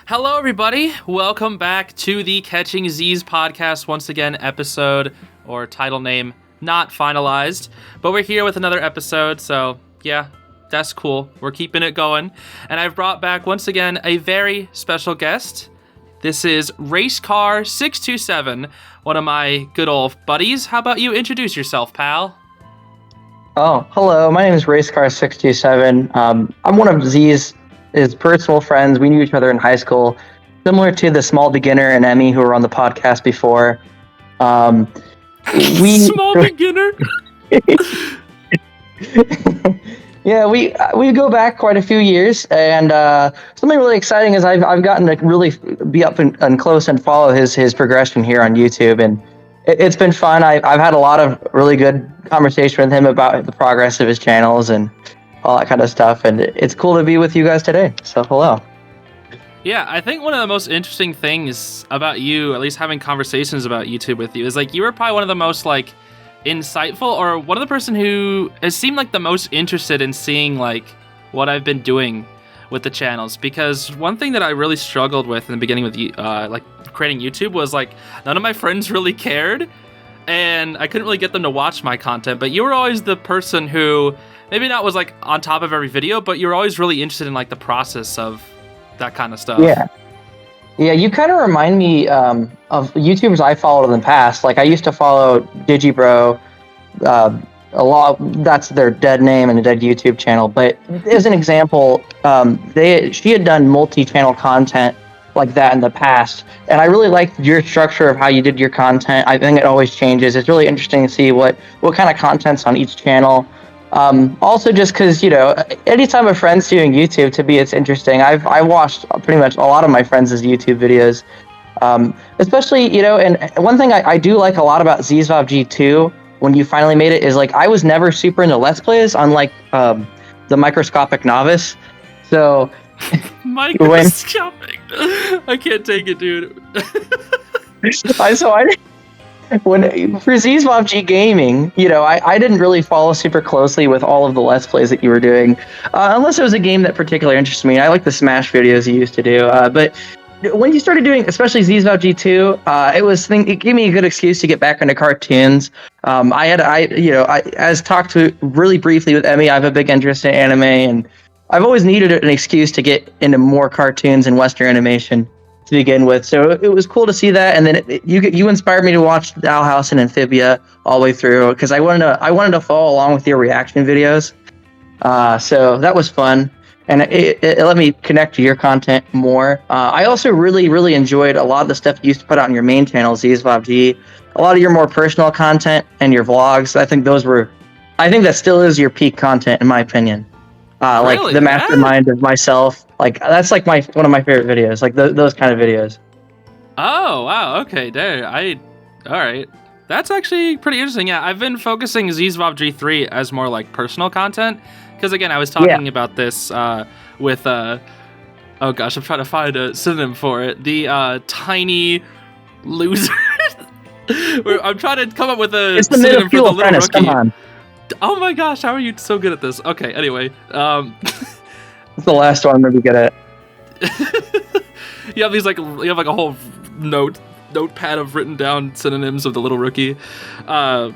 Hello, everybody. Welcome back to the Catching Zeez podcast. Once again, episode or title name not finalized, but we're here with another episode. So yeah, that's cool. We're keeping it going. And I've brought back once again a very special guest. This is Racecar627, one of my good old buddies. How about you introduce yourself, pal? Oh, hello. My name is Racecar627. I'm one of Zeez' personal friends. We knew each other in high school, similar to the small beginner and Emmy who were on the podcast before. Small beginner? Yeah, we go back quite a few years, and something really exciting is I've gotten to really be up and close and follow his progression here on YouTube, and it's been fun. I've had a lot of really good conversation with him about the progress of his channels and all that kind of stuff, and it's cool to be with you guys today. So hello. Yeah, I think one of the most interesting things about you, at least having conversations about YouTube with you, is like you were probably one of the most like insightful, or one of the person who has seemed like the most interested in seeing like what I've been doing with the channels. Because one thing that I really struggled with in the beginning with like creating YouTube was like none of my friends really cared, and I couldn't really get them to watch my content. But you were always the person who maybe not was like on top of every video, but you were always really interested in like the process of that kind of stuff. Yeah, you kind of remind me of YouTubers I followed in the past. Like I used to follow DigiBro, a lot. That's their dead name and a dead YouTube channel. But as an example, she had done multi-channel content like that in the past, and I really liked your structure of how you did your content. I think it always changes. It's really interesting to see what kind of content's on each channel. Also, just because, anytime a friend's doing YouTube, to me, it's interesting. I watched pretty much a lot of my friends' YouTube videos, especially, and one thing I do like a lot about Zeez G2, when you finally made it, is like, I was never super into Let's Plays, unlike the Microscopic Novice. So, Microscopic. I can't take it, dude. For Zeez G Gaming, I didn't really follow super closely with all of the Let's Plays that you were doing, unless it was a game that particularly interested me. I like the Smash videos you used to do, but when you started doing, especially Zeez G2, it gave me a good excuse to get back into cartoons. As talked to really briefly with Emmy, I have a big interest in anime, and I've always needed an excuse to get into more cartoons and Western animation to begin with, so it was cool to see that. And then you inspired me to watch Owl House and Amphibia all the way through, because I wanted to follow along with your reaction videos. So that was fun, and it let me connect to your content more. I also really enjoyed a lot of the stuff you used to put out on your main channel, Zeez G. A lot of your more personal content and your vlogs. I think that still is your peak content in my opinion. Like Really? The mastermind of myself. Like that's like one of my favorite videos. Like those kind of videos. Oh, wow. Okay, there. All right. That's actually pretty interesting. Yeah, I've been focusing Zeez G3 as more like personal content. Because again, I was talking about this with, oh gosh, I'm trying to find a synonym for it. The tiny loser. I'm trying to come up with a synonym for the little rookie. Come on. Oh my gosh, how are you so good at this? Okay, anyway. It's the last one I'm gonna be good at. You have a whole notepad of written down synonyms of the little rookie. Oh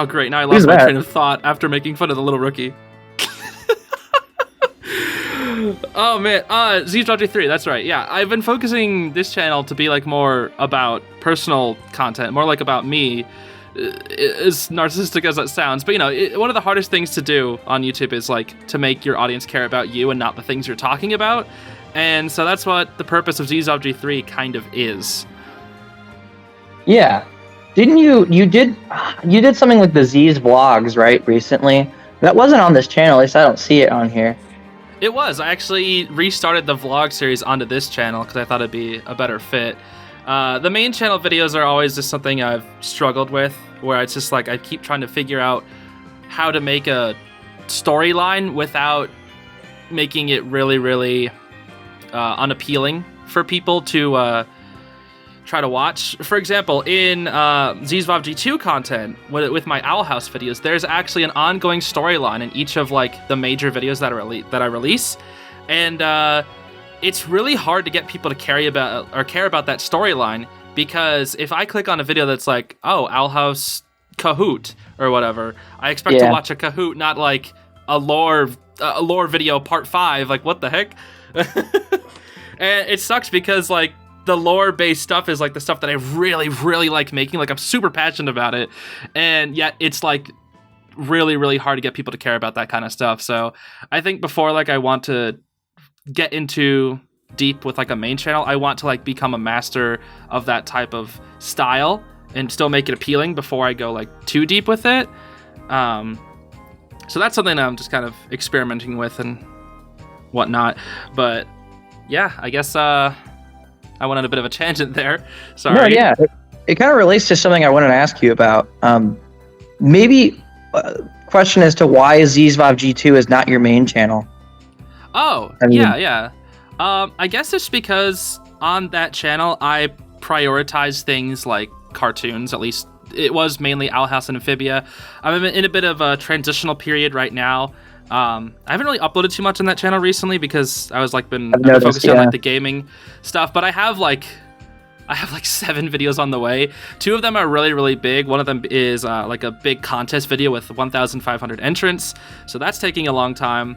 great, now I lost my train of thought after making fun of the little rookie. Oh man, Zeez G3, that's right. Yeah, I've been focusing this channel to be like more about personal content, more like about me. As narcissistic as that sounds, but one of the hardest things to do on YouTube is like to make your audience care about you and not the things you're talking about, and so that's what the purpose of Zeez G3 kind of is. Yeah, didn't you did something like the Zeez vlogs, right, recently? That wasn't on this channel, at least I don't see it on here. It was. I actually restarted the vlog series onto this channel because I thought it'd be a better fit. The main channel videos are always just something I've struggled with, where it's just like I keep trying to figure out how to make a storyline without making it really unappealing for people to try to watch. For example, in Zeez G2 content, with my Owl House videos, there's actually an ongoing storyline in each of like the major videos that I release, and it's really hard to get people to care about that storyline, because if I click on a video that's like, oh, Owl House Kahoot or whatever, I expect to watch a Kahoot, not like a lore video part 5. Like, what the heck? And it sucks because like the lore based stuff is like the stuff that I really, really like making. Like, I'm super passionate about it, and yet it's like really, really hard to get people to care about that kind of stuff. So I think before like I want to get into deep with like a main channel, I want to like become a master of that type of style and still make it appealing before I go like too deep with it. So that's something I'm just kind of experimenting with and whatnot. But yeah, I guess I went on a bit of a tangent there. Sorry. No, yeah, it kind of relates to something I wanted to ask you about. Maybe question as to why Zeez G2 is not your main channel. Oh, yeah. I guess it's because on that channel I prioritize things like cartoons. At least it was mainly Owl House and Amphibia. I'm in a bit of a transitional period right now. I haven't really uploaded too much on that channel recently because I was like been focusing on like the gaming stuff, but I have like 7 videos on the way. 2 of them are really, really big. One of them is like a big contest video with 1,500 entrants, so that's taking a long time.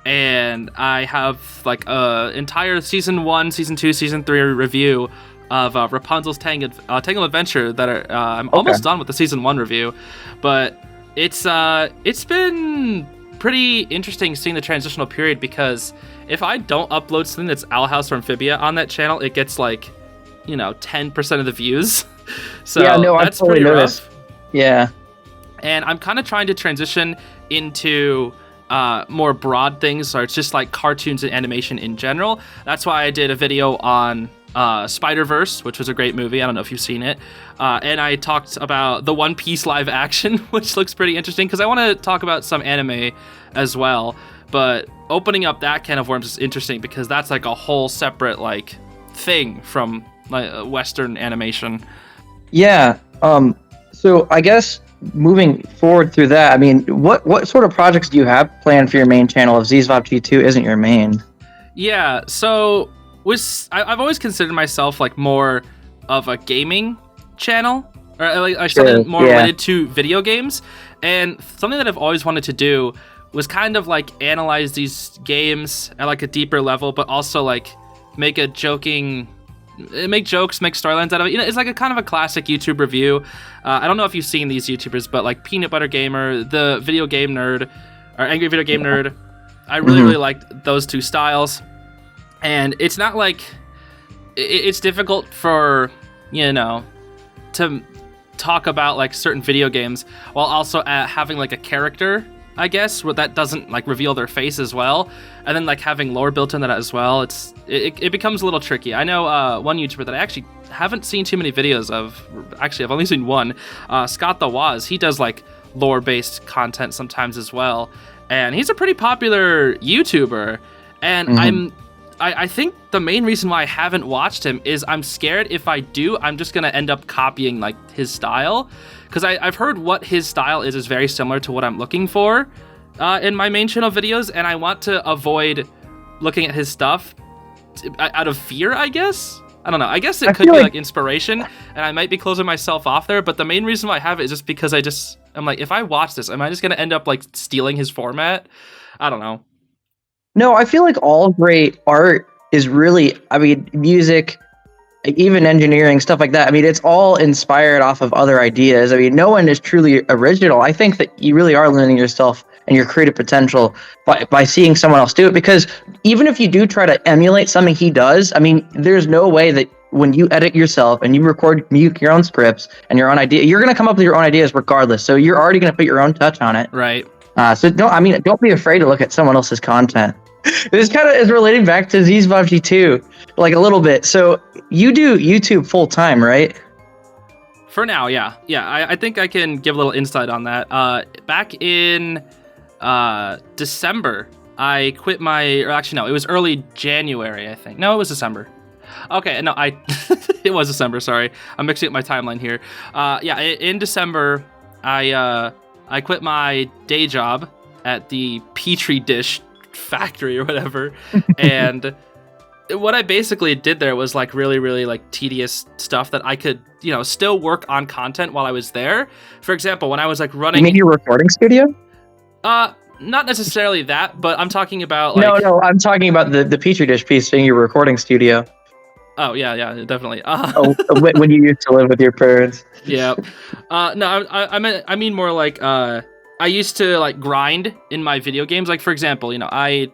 And I have like a entire season 1, season 2, season 3 review of Rapunzel's Tangled Adventure that I'm almost done with the season 1 review, but it's been pretty interesting seeing the transitional period, because if I don't upload something that's Owl House or Amphibia on that channel, it gets like, 10% of the views. So that's totally pretty rough. Yeah. And I'm kind of trying to transition into more broad things, so it's just like cartoons and animation in general. That's why I did a video on Spider-Verse, which was a great movie. I don't know if you've seen it. And I talked about the One Piece live action, which looks pretty interesting, because I want to talk about some anime as well. But opening up that can of worms is interesting, because that's like a whole separate like thing from like Western animation. Yeah. So I guess moving forward through that, I mean, what sort of projects do you have planned for your main channel if Zeez G2 isn't your main? Yeah, so I've always considered myself like more of a gaming channel, or like something more related to video games. And something that I've always wanted to do was kind of like analyze these games at like a deeper level, but also like make jokes, make storylines out of it. It's like a kind of a classic YouTube review. I don't know if you've seen these YouTubers, but like Peanut Butter Gamer, the Video Game Nerd, or Angry Video Game Nerd. I really, really liked those 2 styles. And it's not like it's difficult for, to talk about like certain video games while also having like a character, I guess, where that doesn't like reveal their face as well, and then like having lore built into that as well. It becomes a little tricky. I know one YouTuber that I actually haven't seen too many videos of. Actually, I've only seen one. Scott the Waz. He does like lore based content sometimes as well, and he's a pretty popular YouTuber. And I think the main reason why I haven't watched him is I'm scared if I do, I'm just gonna end up copying like his style, because I've heard what his style is very similar to what I'm looking for in my main channel videos, and I want to avoid looking at his stuff out of fear, I guess. I don't know. I guess it could be like inspiration, and I might be closing myself off there, but the main reason why I have it is just because I'm like, if I watch this, am I just gonna end up like stealing his format? I don't know. No, I feel like all great art is really, I mean, music, even engineering, stuff like that. I mean, it's all inspired off of other ideas. I mean, no one is truly original. I think that you really are limiting yourself and your creative potential by seeing someone else do it, because even if you do try to emulate something he does, I mean, there's no way that when you edit yourself and you record your own scripts and your own idea, you're going to come up with your own ideas regardless. So you're already going to put your own touch on it. Right. So don't be afraid to look at someone else's content. This kind of is relating back to Zeez G2, like a little bit. So you do YouTube full time, right? For now, yeah. I think I can give a little insight on that. Back in December, I quit it was early January, I think. No, it was December. Okay, no, it was December. Sorry, I'm mixing up my timeline here. In December, I quit my day job at the Petri dish factory or whatever, and what I basically did there was like really, really like tedious stuff that I could, still work on content while I was there. For example, when I was like running. You mean your recording studio? Not necessarily that, but I'm talking about like. No, I'm talking about the petri dish piece being your recording studio. Oh yeah, definitely. When you used to live with your parents. Yeah. No, I mean more like I used to like grind in my video games. Like for example, I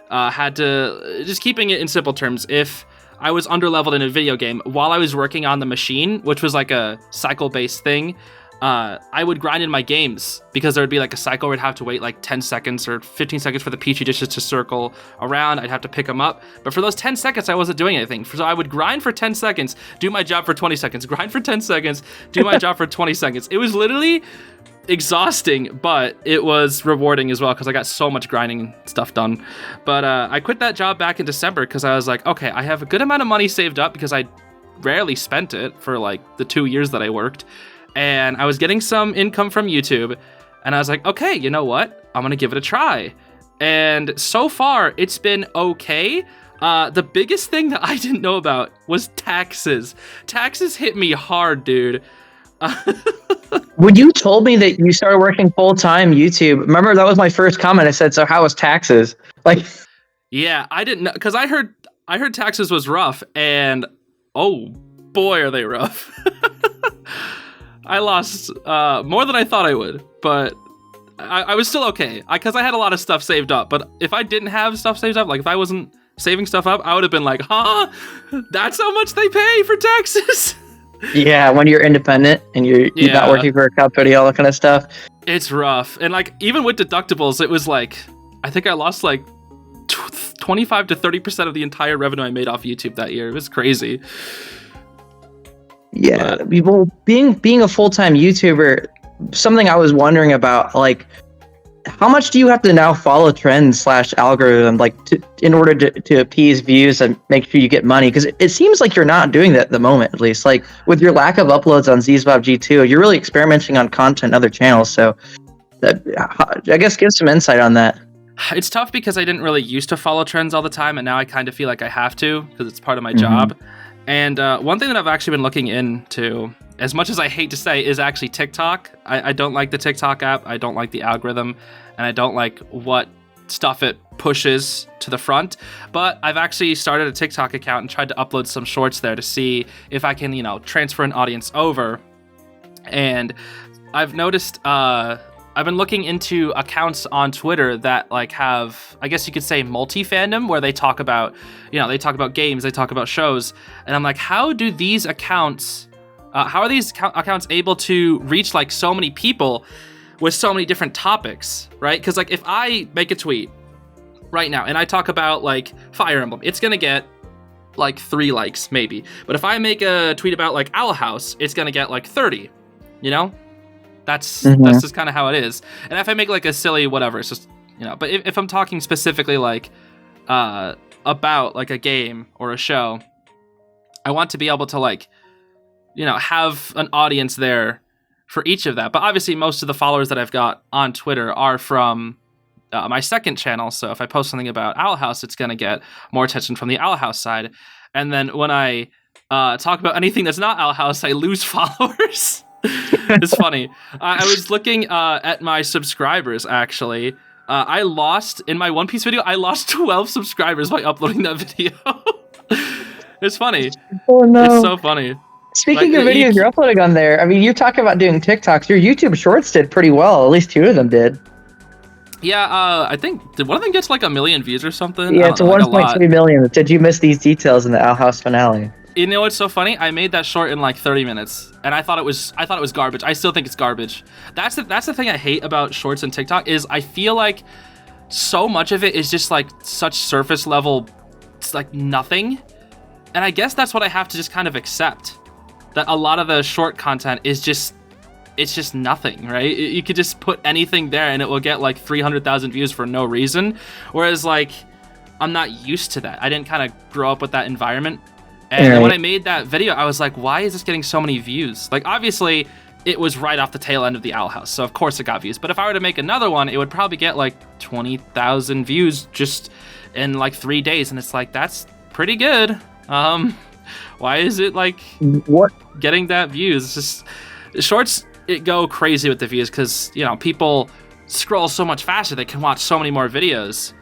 had to, just keeping it in simple terms, if I was underleveled in a video game while I was working on the machine, which was like a cycle-based thing, I would grind in my games because there would be like a cycle where I'd have to wait like 10 seconds or 15 seconds for the petri dishes to circle around. I'd have to pick them up. But for those 10 seconds, I wasn't doing anything. So I would grind for 10 seconds, do my job for 20 seconds, grind for 10 seconds, do my job for 20 seconds. It was literally exhausting, but it was rewarding as well because I got so much grinding stuff done. But I quit that job back in December because I was like, okay, I have a good amount of money saved up because I rarely spent it for like the 2 years that I worked. And I was getting some income from YouTube, and I was like, okay, you know what? I'm gonna give it a try. And so far, it's been okay. The biggest thing that I didn't know about was taxes. Taxes hit me hard, dude. When you told me that you started working full-time YouTube, remember that was my first comment. I said, so how was taxes? Like, yeah, I didn't know, because I heard taxes was rough, and oh boy, are they rough. I lost more than I thought I would, but I was still okay because I had a lot of stuff saved up. But if I didn't have stuff saved up, like if I wasn't saving stuff up, I would have been like, huh? That's how much they pay for taxes? Yeah, when you're independent and you're not working for a company, all that kind of stuff. It's rough. And like even with deductibles, it was like, I think I lost like 25 to 30% of the entire revenue I made off YouTube that year. It was crazy. Yeah, well, being a full-time YouTuber, something I was wondering about, like, how much do you have to now follow trends / algorithm, like, in order to appease views and make sure you get money? Because it seems like you're not doing that at the moment, at least. Like, with your lack of uploads on Zeez G2, you're really experimenting on content in other channels. So, I guess give some insight on that. It's tough because I didn't really used to follow trends all the time, and now I kind of feel like I have to because it's part of my job. And one thing that I've actually been looking into, as much as I hate to say, is actually TikTok. I don't like the TikTok app. I don't like the algorithm, and I don't like what stuff it pushes to the front. But I've actually started a TikTok account and tried to upload some shorts there to see if I can, transfer an audience over. And I've noticed, I've been looking into accounts on Twitter that like have, I guess you could say, multi-fandom, where they talk about, games, they talk about shows, and I'm like, how do these accounts, how are these accounts able to reach like so many people with so many different topics, right? Because like if I make a tweet right now and I talk about like Fire Emblem, it's gonna get like 3 likes maybe, but if I make a tweet about like Owl House, it's gonna get like 30, That's just kind of how it is. And if I make like a silly whatever, it's just, but if I'm talking specifically like about like a game or a show, I want to be able to like, have an audience there for each of that. But obviously most of the followers that I've got on Twitter are from my second channel. So if I post something about Owl House, it's going to get more attention from the Owl House side. And then when I talk about anything that's not Owl House, I lose followers. It's funny. I was looking at my subscribers, actually. I lost, in my One Piece video, I lost 12 subscribers by uploading that video. It's funny. Oh, no. It's so funny. Speaking of videos you're uploading on there, I mean, you're talking about doing TikToks. Your YouTube Shorts did pretty well. At least 2 of them did. Yeah, I think, did one of them get to like 1 million views or something? Yeah, it's 1.3 million. Did you miss these details in the Owl House finale? You know what's so funny? I made that short in like 30 minutes, and I thought it was garbage. I still think it's garbage. That's the thing I hate about shorts and TikTok is I feel like so much of it is just like such surface level, it's like nothing. And I guess that's what I have to just kind of accept, that a lot of the short content is just, it's just nothing, right? You could just put anything there and it will get like 300,000 views for no reason. Whereas like, I'm not used to that. I didn't kind of grow up with that environment. And then when I made that video, I was like, why is this getting so many views? Like, obviously, it was right off the tail end of the Owl House, so of course it got views. But if I were to make another one, it would probably get like 20,000 views just in like 3 days. And it's like, that's pretty good. Why is it like What? getting that views? It's just shorts. It go crazy with the views because people scroll so much faster. They can watch so many more videos.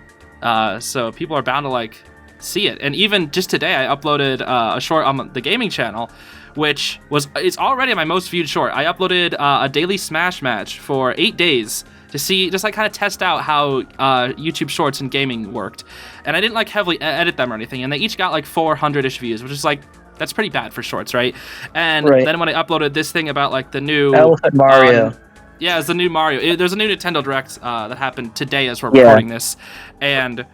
So people are bound to like see it. And even just today, I uploaded a short on the gaming channel, which it's already my most viewed short. I uploaded a daily Smash match for 8 days to see, just like kind of test out how YouTube Shorts and gaming worked. And I didn't like heavily edit them or anything. And they each got like 400-ish views, which is like, that's pretty bad for shorts, right? And then when I uploaded this thing about like the new Elephant Mario. Yeah, it's the new Mario. There's a new Nintendo Direct that happened today as we're recording this. And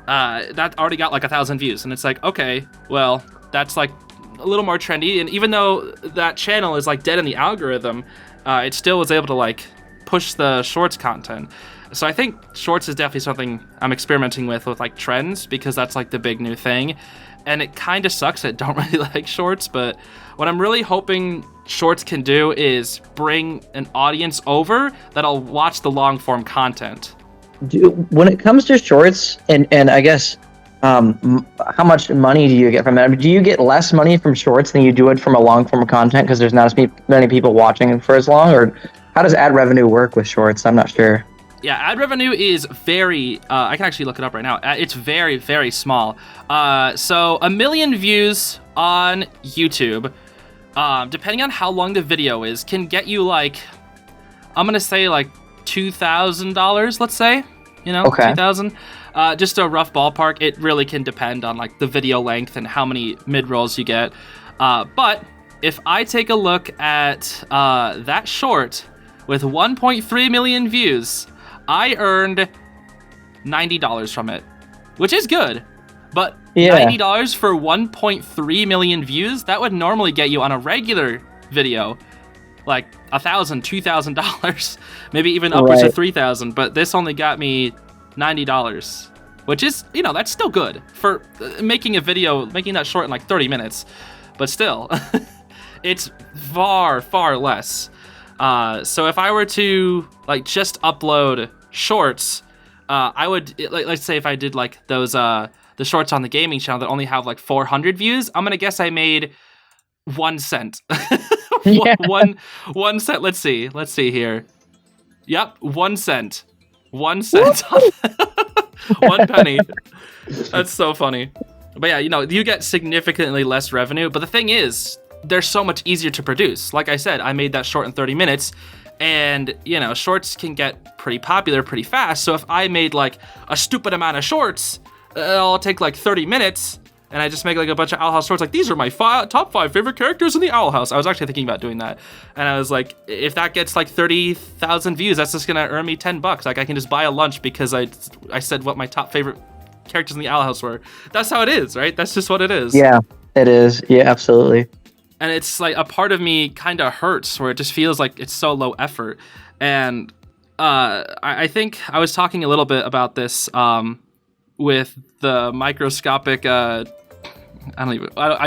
that already got like 1,000 views. And it's like, okay, well, that's like a little more trendy. And even though that channel is like dead in the algorithm, it still was able to like push the shorts content. So I think shorts is definitely something I'm experimenting with like trends, because that's like the big new thing. And it kind of sucks that I don't really like shorts, but what I'm really hoping shorts can do is bring an audience over that'll watch the long form content. When it comes to shorts, and I guess how much money do you get from it? I mean, do you get less money from shorts than you do it from a long form of content because there's not as many people watching for as long? Or how does ad revenue work with shorts? I'm not sure. Yeah, ad revenue is very, I can actually look it up right now. It's very, very small. So 1 million views on YouTube, depending on how long the video is, can get you like, I'm going to say like $2,000, let's say, Okay. 2,000. Just a rough ballpark. It really can depend on like the video length and how many mid-rolls you get. But if I take a look at that short with 1.3 million views, I earned $90 from it, which is good. But $90 for 1.3 million views, that would normally get you on a regular video like $1,000, $2,000, maybe even upwards of $3,000. But this only got me $90, which is, that's still good for making a video, making that short in like 30 minutes. But still, it's far, far less. So if I were to like just upload shorts, I would let's say if I did like those the shorts on the gaming channel that only have like 400 views, I'm gonna guess I made 1 cent. one cent. Let's see here. Yep, 1 cent. 1 cent. 1 penny. That's so funny. But yeah, you get significantly less revenue. But the thing is, they're so much easier to produce. Like I said, I made that short in 30 minutes. And, shorts can get pretty popular pretty fast. So if I made like a stupid amount of shorts, it'll take like 30 minutes. And I just make like a bunch of Owl House shorts. Like, these are my top 5 favorite characters in the Owl House. I was actually thinking about doing that. And I was like, if that gets like 30,000 views, that's just going to earn me $10. Like, I can just buy a lunch because I said what my top favorite characters in the Owl House were. That's how it is, right? That's just what it is. Yeah, it is. Yeah, absolutely. And it's like a part of me kind of hurts where it just feels like it's so low effort. And I think I was talking a little bit about this with the microscopic, I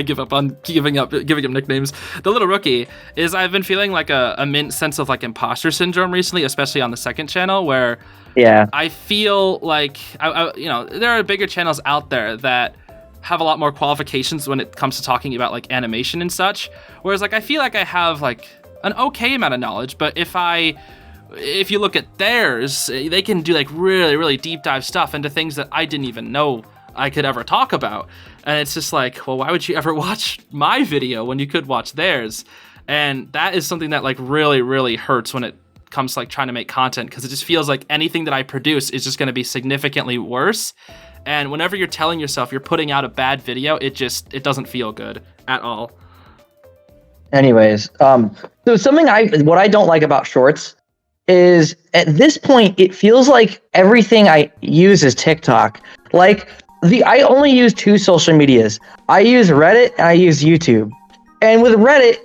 give up on giving him nicknames. The little rookie is, I've been feeling like a mint sense of like imposter syndrome recently, especially on the second channel, where I feel like, there are bigger channels out there that have a lot more qualifications when it comes to talking about like animation and such. Whereas like I feel like I have like an okay amount of knowledge, but if you look at theirs, they can do like really, really deep dive stuff into things that I didn't even know I could ever talk about. And it's just like, well, why would you ever watch my video when you could watch theirs? And that is something that like really, really hurts when it comes to like trying to make content, because it just feels like anything that I produce is just going to be significantly worse. And whenever you're telling yourself you're putting out a bad video, it doesn't feel good at all. Anyways, so what I don't like about shorts is at this point, it feels like everything I use is TikTok. Like I only use 2 social medias. I use Reddit and I use YouTube. And with Reddit,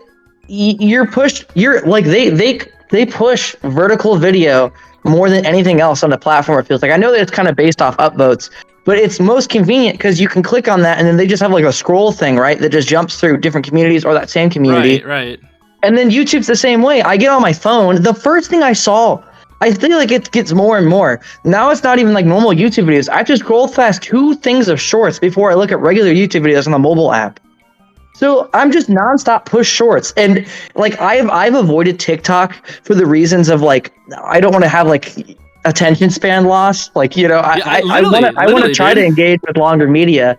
they push vertical video more than anything else on the platform. It feels like, I know that it's kind of based off upvotes, but it's most convenient because you can click on that and then they just have like a scroll thing, right? That just jumps through different communities or that same community. Right. And then YouTube's the same way. I get on my phone. The first thing I saw I feel like it gets more and more. Now it's not even like normal YouTube videos. I have to scroll past 2 things of shorts before I look at regular YouTube videos on the mobile app. So I'm just nonstop push shorts, and like I've avoided TikTok for the reasons of like I don't want to have like attention span loss. Like I want to try to engage with longer media,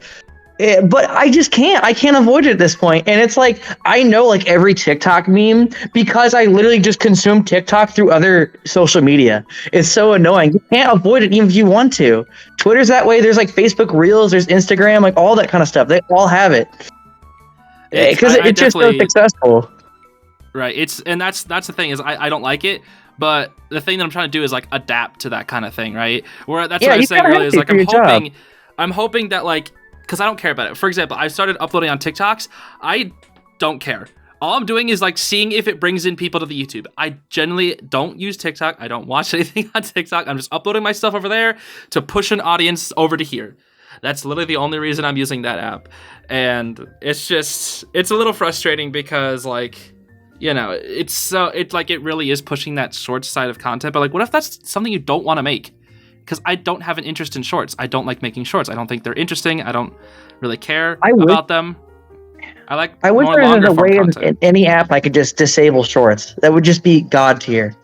but I just can't. I can't avoid it at this point. And it's like I know like every TikTok meme because I literally just consume TikTok through other social media. It's so annoying. You can't avoid it even if you want to. Twitter's that way. There's like Facebook Reels. There's Instagram. Like all that kind of stuff. They all have it. Because it's just so successful, right? That's the thing is I don't like it, but the thing that I'm trying to do is like adapt to that kind of thing, right? Where that's what I was saying earlier is like I'm hoping that like because I don't care about it. For example, I started uploading on TikToks. I don't care. All I'm doing is like seeing if it brings in people to the YouTube. I generally don't use TikTok. I don't watch anything on TikTok. I'm just uploading my stuff over there to push an audience over to here. That's literally the only reason I'm using that app. And it's a little frustrating because like, it really is pushing that short side of content. But like, what if that's something you don't want to make? Because I don't have an interest in shorts. I don't like making shorts. I don't think they're interesting. I don't really care about them. I wish there was a way in any app I could just disable shorts. That would just be god tier.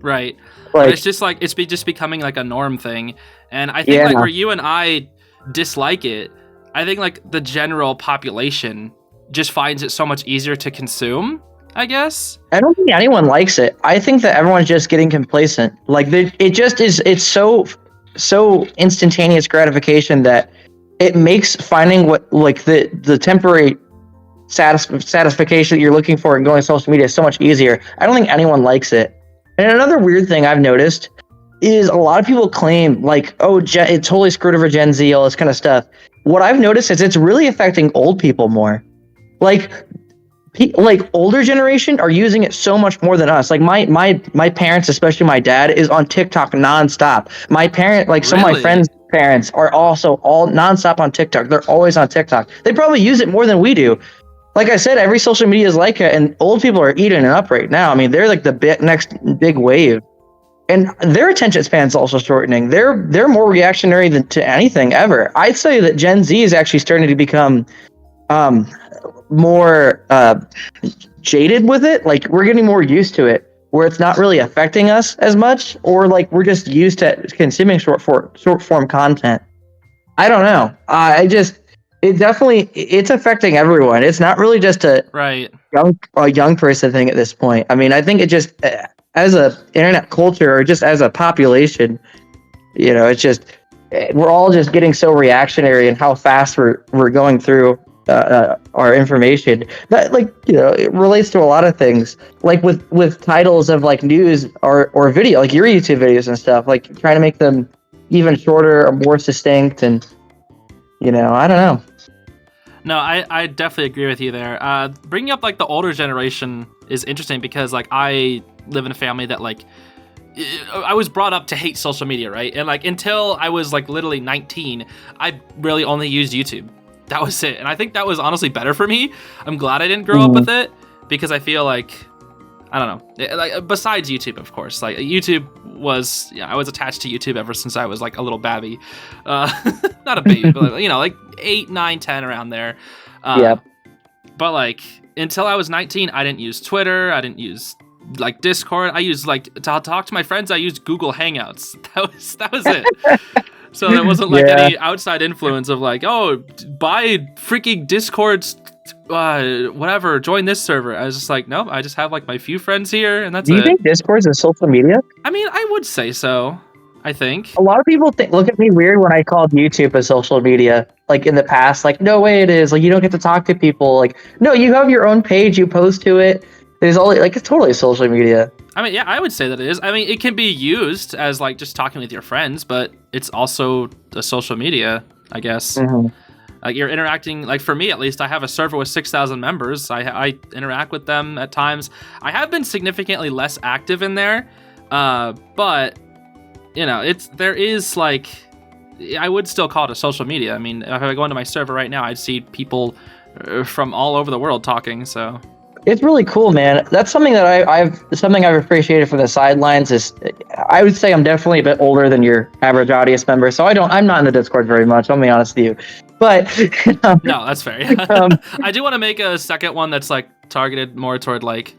Right. But it's just like, it's just becoming like a norm thing. And I think like where you and I dislike it, I think like the general population just finds it so much easier to consume, I guess. I don't think anyone likes it. I think that everyone's just getting complacent. Like it just is. It's so instantaneous gratification that it makes finding what like the temporary satisfaction that you're looking for and going to social media so much easier. I don't think anyone likes it. And another weird thing I've noticed is a lot of people claim like, oh, it's totally screwed over Gen Z, all this kind of stuff. What I've noticed is it's really affecting old people more. Like older generation are using it so much more than us. Like my parents, especially my dad, is on TikTok nonstop. My parent, like some of my friends' parents are also all nonstop on TikTok. They're always on TikTok. They probably use it more than we do. Like I said, every social media is like it, and old people are eating it up right now. I mean, they're like the next big wave. And their attention span's also shortening. They're more reactionary than to anything ever. I'd say that Gen Z is actually starting to become more jaded with it. Like we're getting more used to it, where it's not really affecting us as much, or like we're just used to consuming short form content. I don't know. It's affecting everyone. It's not really just a young person thing at this point. I mean, I think it just as a internet culture or just as a population, it's just we're all just getting so reactionary in how fast we're going through our information. That it relates to a lot of things, like with titles of like news or video, like your YouTube videos and stuff, like trying to make them even shorter or more succinct, and I don't know. No, I definitely agree with you there. Bringing up like the older generation is interesting because like I live in a family that like I was brought up to hate social media, right? And like until I was like literally 19, I really only used YouTube. That was it. And I think that was honestly better for me. I'm glad I didn't grow up with it because I feel like, I don't know, like besides YouTube, of course, like YouTube was, I was attached to YouTube ever since I was like a little babby. Not a baby, but like 8, 9, 10 around there. But like until I was 19, I didn't use Twitter. I didn't use like Discord. I used like to talk to my friends. I used Google Hangouts. That was it. So there wasn't like any outside influence of like, oh, buy freaking Discord's whatever, join this server. I was just like, nope, I just have like my few friends here, and that's it. Do you think Discord's a social media? I mean, I would say so. I think a lot of people look at me weird when I called YouTube a social media. Like in the past, like no way it is. Like you don't get to talk to people. Like no, you have your own page. You post to it. There's all like it's totally social media. I mean, yeah, I would say that it is. I mean, it can be used as like just talking with your friends, but it's also a social media, I guess. Mm-hmm. Like you're interacting, like for me at least, I have a server with 6,000 members. I interact with them at times. I have been significantly less active in there, but there is like, I would still call it a social media. I mean, if I go into my server right now, I'd see people from all over the world talking. So it's really cool, man. That's something that I've appreciated from the sidelines. Is I would say I'm definitely a bit older than your average audience member, so I'm not in the Discord very much. I'll be honest with you, but no, that's fair. I do want to make a second one that's like targeted more toward like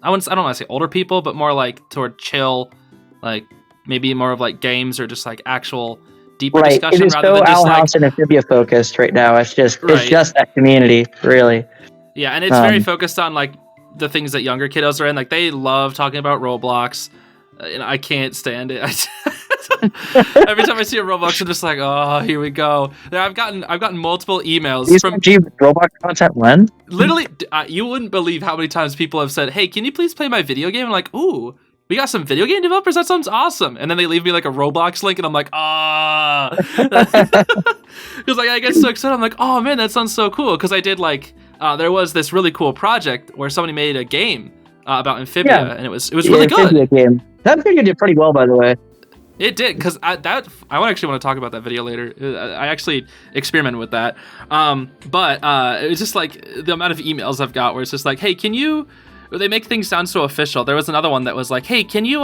I don't want to say older people, but more like toward chill, like maybe more of like games or just like actual deeper discussion it is rather so than just Owl like House and Amphibia focused right now. It's just Right. that community, really. Yeah, and it's very focused on like the things that younger kiddos are in. Like they love talking about Roblox. And I can't stand it. Every time I see a Roblox, I'm just like, oh, here we go. Now, I've gotten multiple emails from Roblox content when? Literally, you wouldn't believe how many times people have said, "Hey, can you please play my video game?" I'm like, "Ooh, we got some video game developers. That sounds awesome." And then they leave me like a Roblox link, and I'm like, ah, because like I get so excited. I'm like, oh man, that sounds so cool. Because I did like, there was this really cool project where somebody made a game about Amphibia, and it was really good. Game. That video did pretty well, by the way. It did, because I actually want to talk about that video later. I actually experimented with that, but it was just like the amount of emails I've got where it's just like, hey, can you? They make things sound so official. There was another one that was like, hey, can you?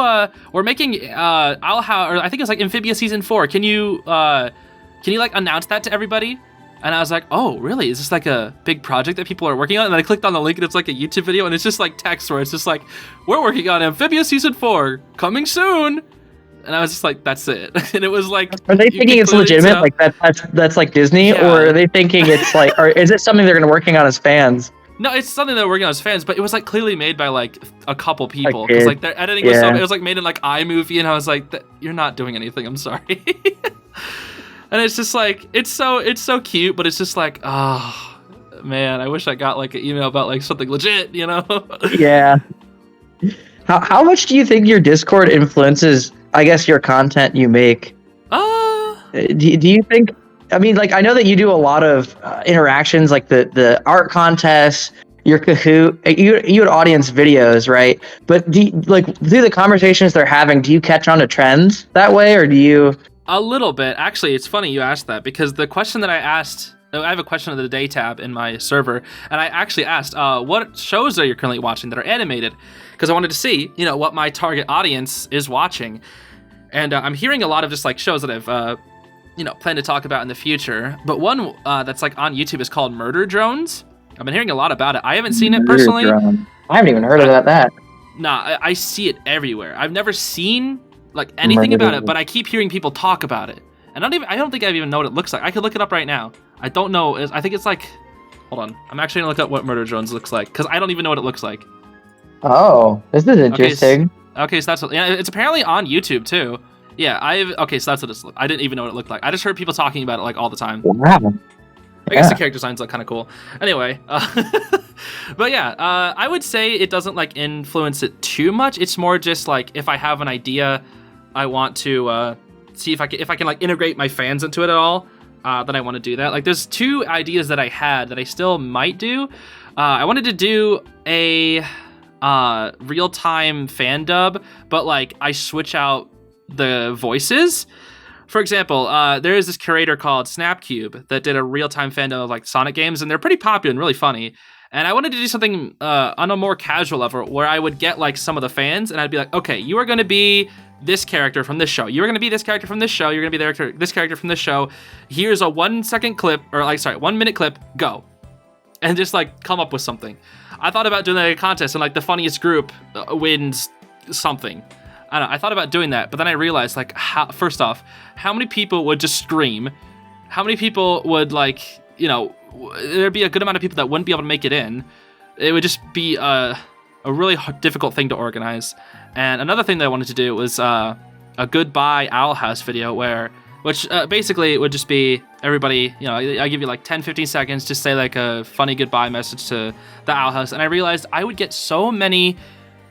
We're making Owl House, or I think it was like Amphibia season 4. Can you like announce that to everybody? And I was like, oh, really? Is this like a big project that people are working on? And then I clicked on the link and it's like a YouTube video and it's just like text where it's just like, we're working on Amphibia Season 4, coming soon. And I was just like, that's it. And it was like... Are they thinking it's legitimate? Like that's like Disney? Yeah. Or are they thinking it's like... or is it something they're going to working on as fans? No, it's something they're working on as fans, but it was like clearly made by like a couple people. Because like their editing was so... It was like made in like iMovie and I was like, you're not doing anything, I'm sorry. And it's just like, it's so cute, but it's just like, oh, man, I wish I got like an email about like something legit, you know? Yeah. How much do you think your Discord influences, I guess, your content you make? Do you think, I mean, like, I know that you do a lot of interactions, like the art contests, your Kahoot, you had audience videos, right? But through the conversations they're having, do you catch on to trends that way, or do you... A little bit. Actually, it's funny you asked that because the question that I asked, I have a question of the day tab in my server, and I actually asked, what shows are you currently watching that are animated? Because I wanted to see, you know, what my target audience is watching. And I'm hearing a lot of just like shows that I've, you know, planned to talk about in the future. But one that's like on YouTube is called Murder Drones. I've been hearing a lot about it. I haven't seen it personally. I haven't even heard about that. Nah, I see it everywhere. I've never seen like anything about it, but I keep hearing people talk about it. And I don't think I even know what it looks like. I could look it up right now. I don't know. I think it's like, hold on. I'm actually gonna look up what Murder Drones looks like because I don't even know what it looks like. Oh, this is interesting. Okay, so that's what, yeah, it's apparently on YouTube too. Yeah, so that's what it's. I didn't even know what it looked like. I just heard people talking about it like all the time. Wow. I guess the character designs look kind of cool. Anyway, but yeah, I would say it doesn't like influence it too much. It's more just like if I have an idea, I want to see if I can like integrate my fans into it at all. Then I want to do that. Like there's 2 ideas that I had that I still might do. I wanted to do a real-time fan dub, but like I switch out the voices. For example, there is this curator called Snapcube that did a real-time fan dub of like Sonic games, and they're pretty popular and really funny. And I wanted to do something on a more casual level where I would get like some of the fans and I'd be like, okay, you are going to be this character from this show. You're going to be this character from this show. You're going to be this character from this show. Here's a 1 minute clip, go. And just like come up with something. I thought about doing like a contest and like the funniest group wins something. I don't know. I thought about doing that, but then I realized like, first off, how many people would just scream? How many people would like, you know, there'd be a good amount of people that wouldn't be able to make it in. It would just be a really difficult thing to organize. And another thing that I wanted to do was a goodbye Owl House video which basically it would just be everybody, you know, I give you like 10, 15 seconds, just say like a funny goodbye message to the Owl House. And I realized I would get so many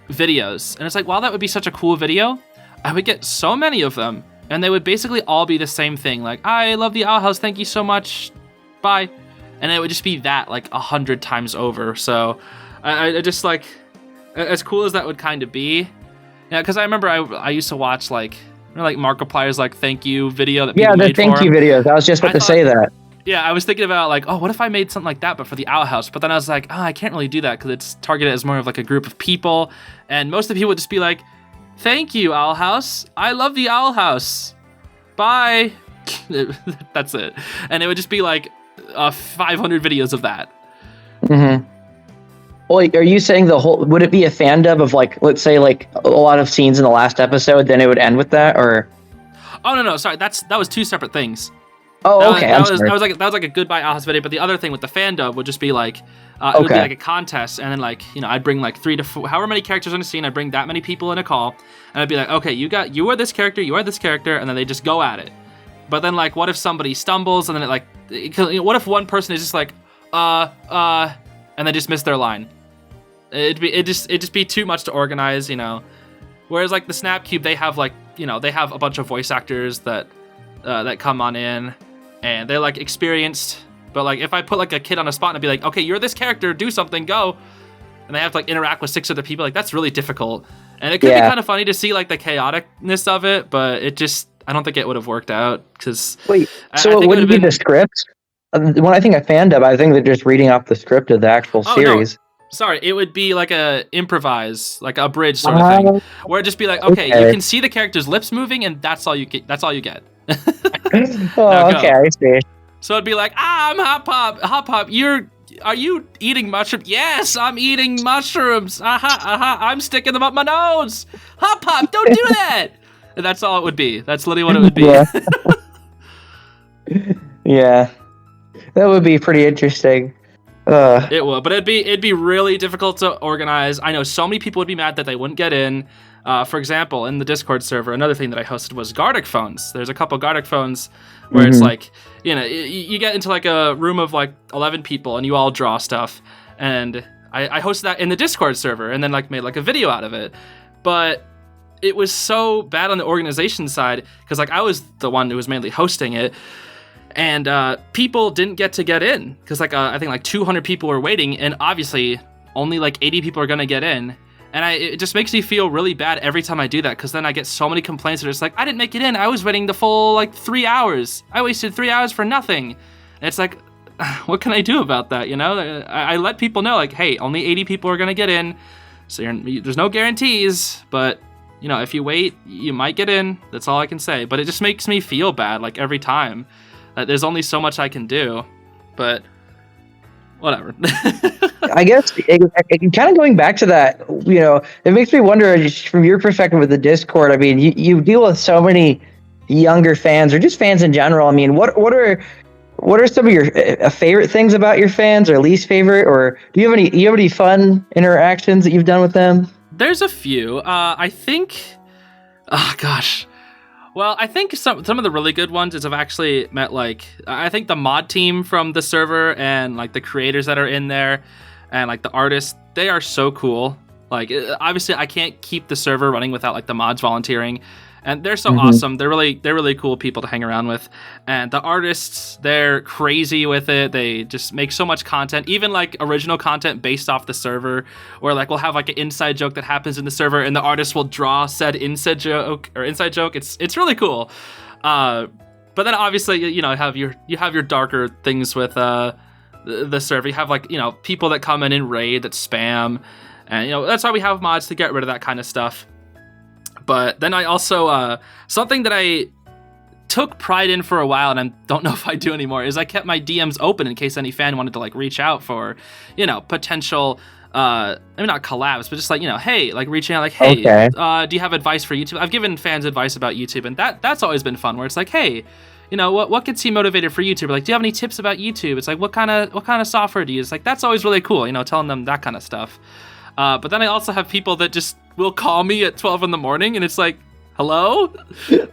videos. And it's like, while that would be such a cool video, I would get so many of them. And they would basically all be the same thing. Like, I love the Owl House. Thank you so much. Bye. And it would just be that like 100 times over. So I just like, as cool as that would kind of be. Yeah, because I remember I used to watch like Markiplier's like thank you video that people made for him. Yeah, the thank you videos. I was just about to say that. Yeah, I was thinking about like, oh, what if I made something like that, but for the Owl House? But then I was like, oh, I can't really do that because it's targeted as more of like a group of people, and most of the people would just be like, Thank you, Owl House. I love the Owl House. Bye. That's it. And it would just be like 500 videos of that. Mm-hmm. Well, are you saying would it be a fan dub of like, let's say like a lot of scenes in the last episode, then it would end with that, or? Oh no, sorry, that was two separate things. Oh, okay. That was like a goodbye Owl House video, but the other thing with the fan dub would just be like, it would be like a contest, and then like, I'd bring like 3 to 4, however many characters on a scene, I'd bring that many people in a call, and I'd be like, okay, you are this character, you are this character, and then they just go at it. But then like, what if somebody stumbles, and then what if one person is just like, and they just miss their line? It'd just be too much to organize, Whereas like the Snap Cube, they have like, they have a bunch of voice actors that come on in, and they're like experienced. But like, if I put like a kid on a spot and I'd be like, okay, you're this character, do something, go, and they have to like interact with 6 other people, like that's really difficult. And it could be kind of funny to see like the chaoticness of it, but I don't think it would have worked out because. Wait, so it wouldn't be the script? When I think of fan dub, I think they're just reading off the script of the actual series. No. Sorry, it would be like a improvise, like a bridge sort of thing, where it'd just be like, okay, you can see the character's lips moving, and that's all you get. That's all you get. Okay, I see. So it'd be like, I'm Hot Pop. Hot Pop, are you eating mushrooms? Yes, I'm eating mushrooms. I'm sticking them up my nose. Hot Pop, don't do that. And that's all it would be. That's literally what it would be. Yeah, that would be pretty interesting. It would, but it'd be really difficult to organize. I know so many people would be mad that they wouldn't get in. For example, in the Discord server, another thing that I hosted was Gardic phones. There's a couple Gardic phones where it's like, you get into like a room of like 11 people and you all draw stuff. And I hosted that in the Discord server and then like made like a video out of it. But it was so bad on the organization side because like I was the one who was mainly hosting it. And people didn't get in because like I think like 200 people were waiting, and obviously only like 80 people are gonna get in. And it just makes me feel really bad every time I do that because then I get so many complaints that it's like, I didn't make it in. I was waiting the full like 3 hours. I wasted 3 hours for nothing. And it's like, what can I do about that? I let people know like, hey, only 80 people are gonna get in, so there's no guarantees, but if you wait, you might get in. That's all I can say. But it just makes me feel bad like every time. There's only so much I can do, but whatever. I guess kind of going back to that, it makes me wonder just from your perspective with the Discord. I mean, you deal with so many younger fans or just fans in general. I mean, what are some of your favorite things about your fans or least favorite, or do you have any fun interactions that you've done with them? There's a few. I think, oh gosh. Well, I think some of the really good ones is I've actually met like, I think the mod team from the server and like the creators that are in there and like the artists, they are so cool. Like obviously I can't keep the server running without like the mods volunteering, and they're so awesome. They're really cool people to hang around with. And the artists, they're crazy with it. They just make so much content, even like original content based off the server, or like we'll have like an inside joke that happens in the server and the artist will draw said inside joke. It's really cool. But then obviously, you have your darker things with the server. You have like, people that come in and raid, that spam, and that's why we have mods to get rid of that kind of stuff. But then I also, something that I took pride in for a while, and I don't know if I do anymore, is I kept my DMs open in case any fan wanted to like reach out for, potential, I mean, not collabs, but just like, hey, like reaching out like, hey, do you have advice for YouTube? I've given fans advice about YouTube, and that's always been fun, where it's like, hey, what gets you motivated for YouTube? Like, do you have any tips about YouTube? It's like, what kind of software do you use? Like, that's always really cool, telling them that kind of stuff. But then I also have people that just will call me at 12 in the morning, and it's like, hello?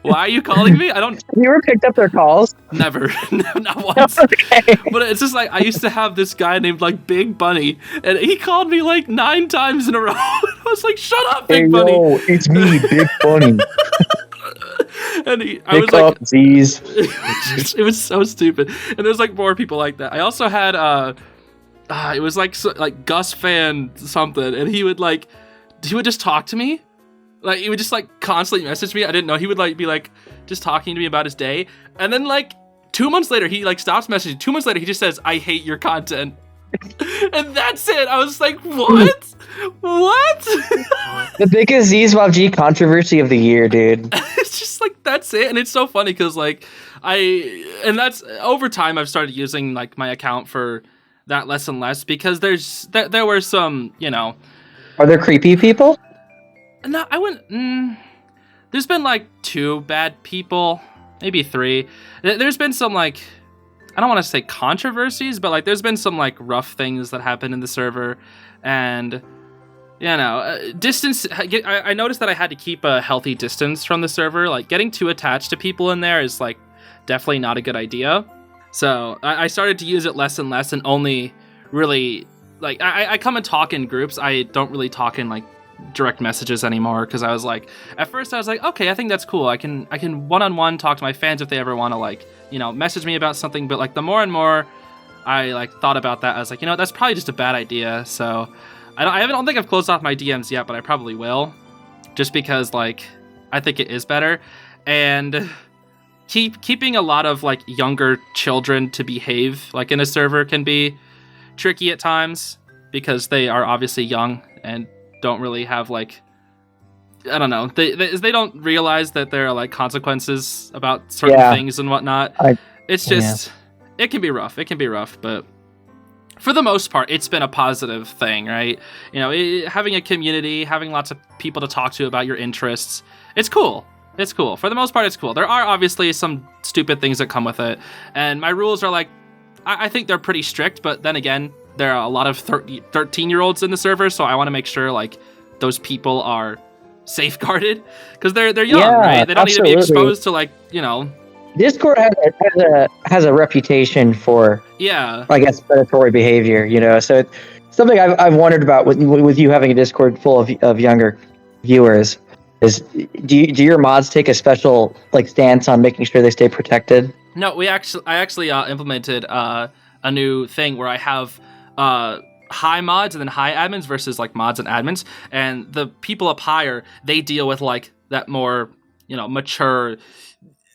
Why are you calling me? I don't... Have you ever picked up their calls? Never. Not once. Okay. But it's just like, I used to have this guy named like Big Bunny, and he called me like 9 times in a row. I was like, shut up, Big Bunny. Yo, it's me, Big Bunny. And I was like, Zeez. It was so stupid. And there's like more people like that. I also had, it was like Gus Fan something, and he would just talk to me. Like, he would just like constantly message me. I didn't know. He would like be like just talking to me about his day, and then like 2 months later he like stops messaging. 2 months later he just says, I hate your content. And that's it. I was like, what? What? The biggest Zeez PUBG controversy of the year, dude. It's just like that's it, and it's so funny because like that's over time I've started using like my account for that less and less because there were some, you know. Are there creepy people? No, I wouldn't. There's been like 2 bad people, maybe 3. There's been some like, I don't want to say controversies, but like there's been some like rough things that happened in the server, and you know, distance. I noticed that I had to keep a healthy distance from the server. Like getting too attached to people in there is like definitely not a good idea. So I started to use it less and less, and only really like I come and talk in groups. I don't really talk in like direct messages anymore because I was like, at first I was like, okay, I think that's cool. I can one-on-one talk to my fans if they ever want to like, you know, message me about something. But like the more and more I like thought about that, I was like, you know, that's probably just a bad idea. So I don't think I've closed off my DMs yet, but I probably will, just because like I think it is better. And keeping a lot of like younger children to behave like in a server can be tricky at times because they are obviously young and don't really have like, I don't know, they don't realize that there are like consequences about certain things and whatnot. It's just it can be rough, but for the most part, it's been a positive thing, right? You know, having a community, having lots of people to talk to about your interests, it's cool. It's cool. For the most part, it's cool. There are obviously some stupid things that come with it, and my rules are like, I think they're pretty strict, but then again, there are a lot of 13-year-olds in the server, so I want to make sure like those people are safeguarded because they're young, right? They don't need to be exposed to like, you know. Discord has a reputation for, I guess, predatory behavior, you know. So it's something I've wondered about with you having a Discord full of younger viewers. Is do your mods take a special like stance on making sure they stay protected? No, I actually implemented a new thing where I have high mods and then high admins versus like mods and admins, and the people up higher, they deal with like that more, you know, mature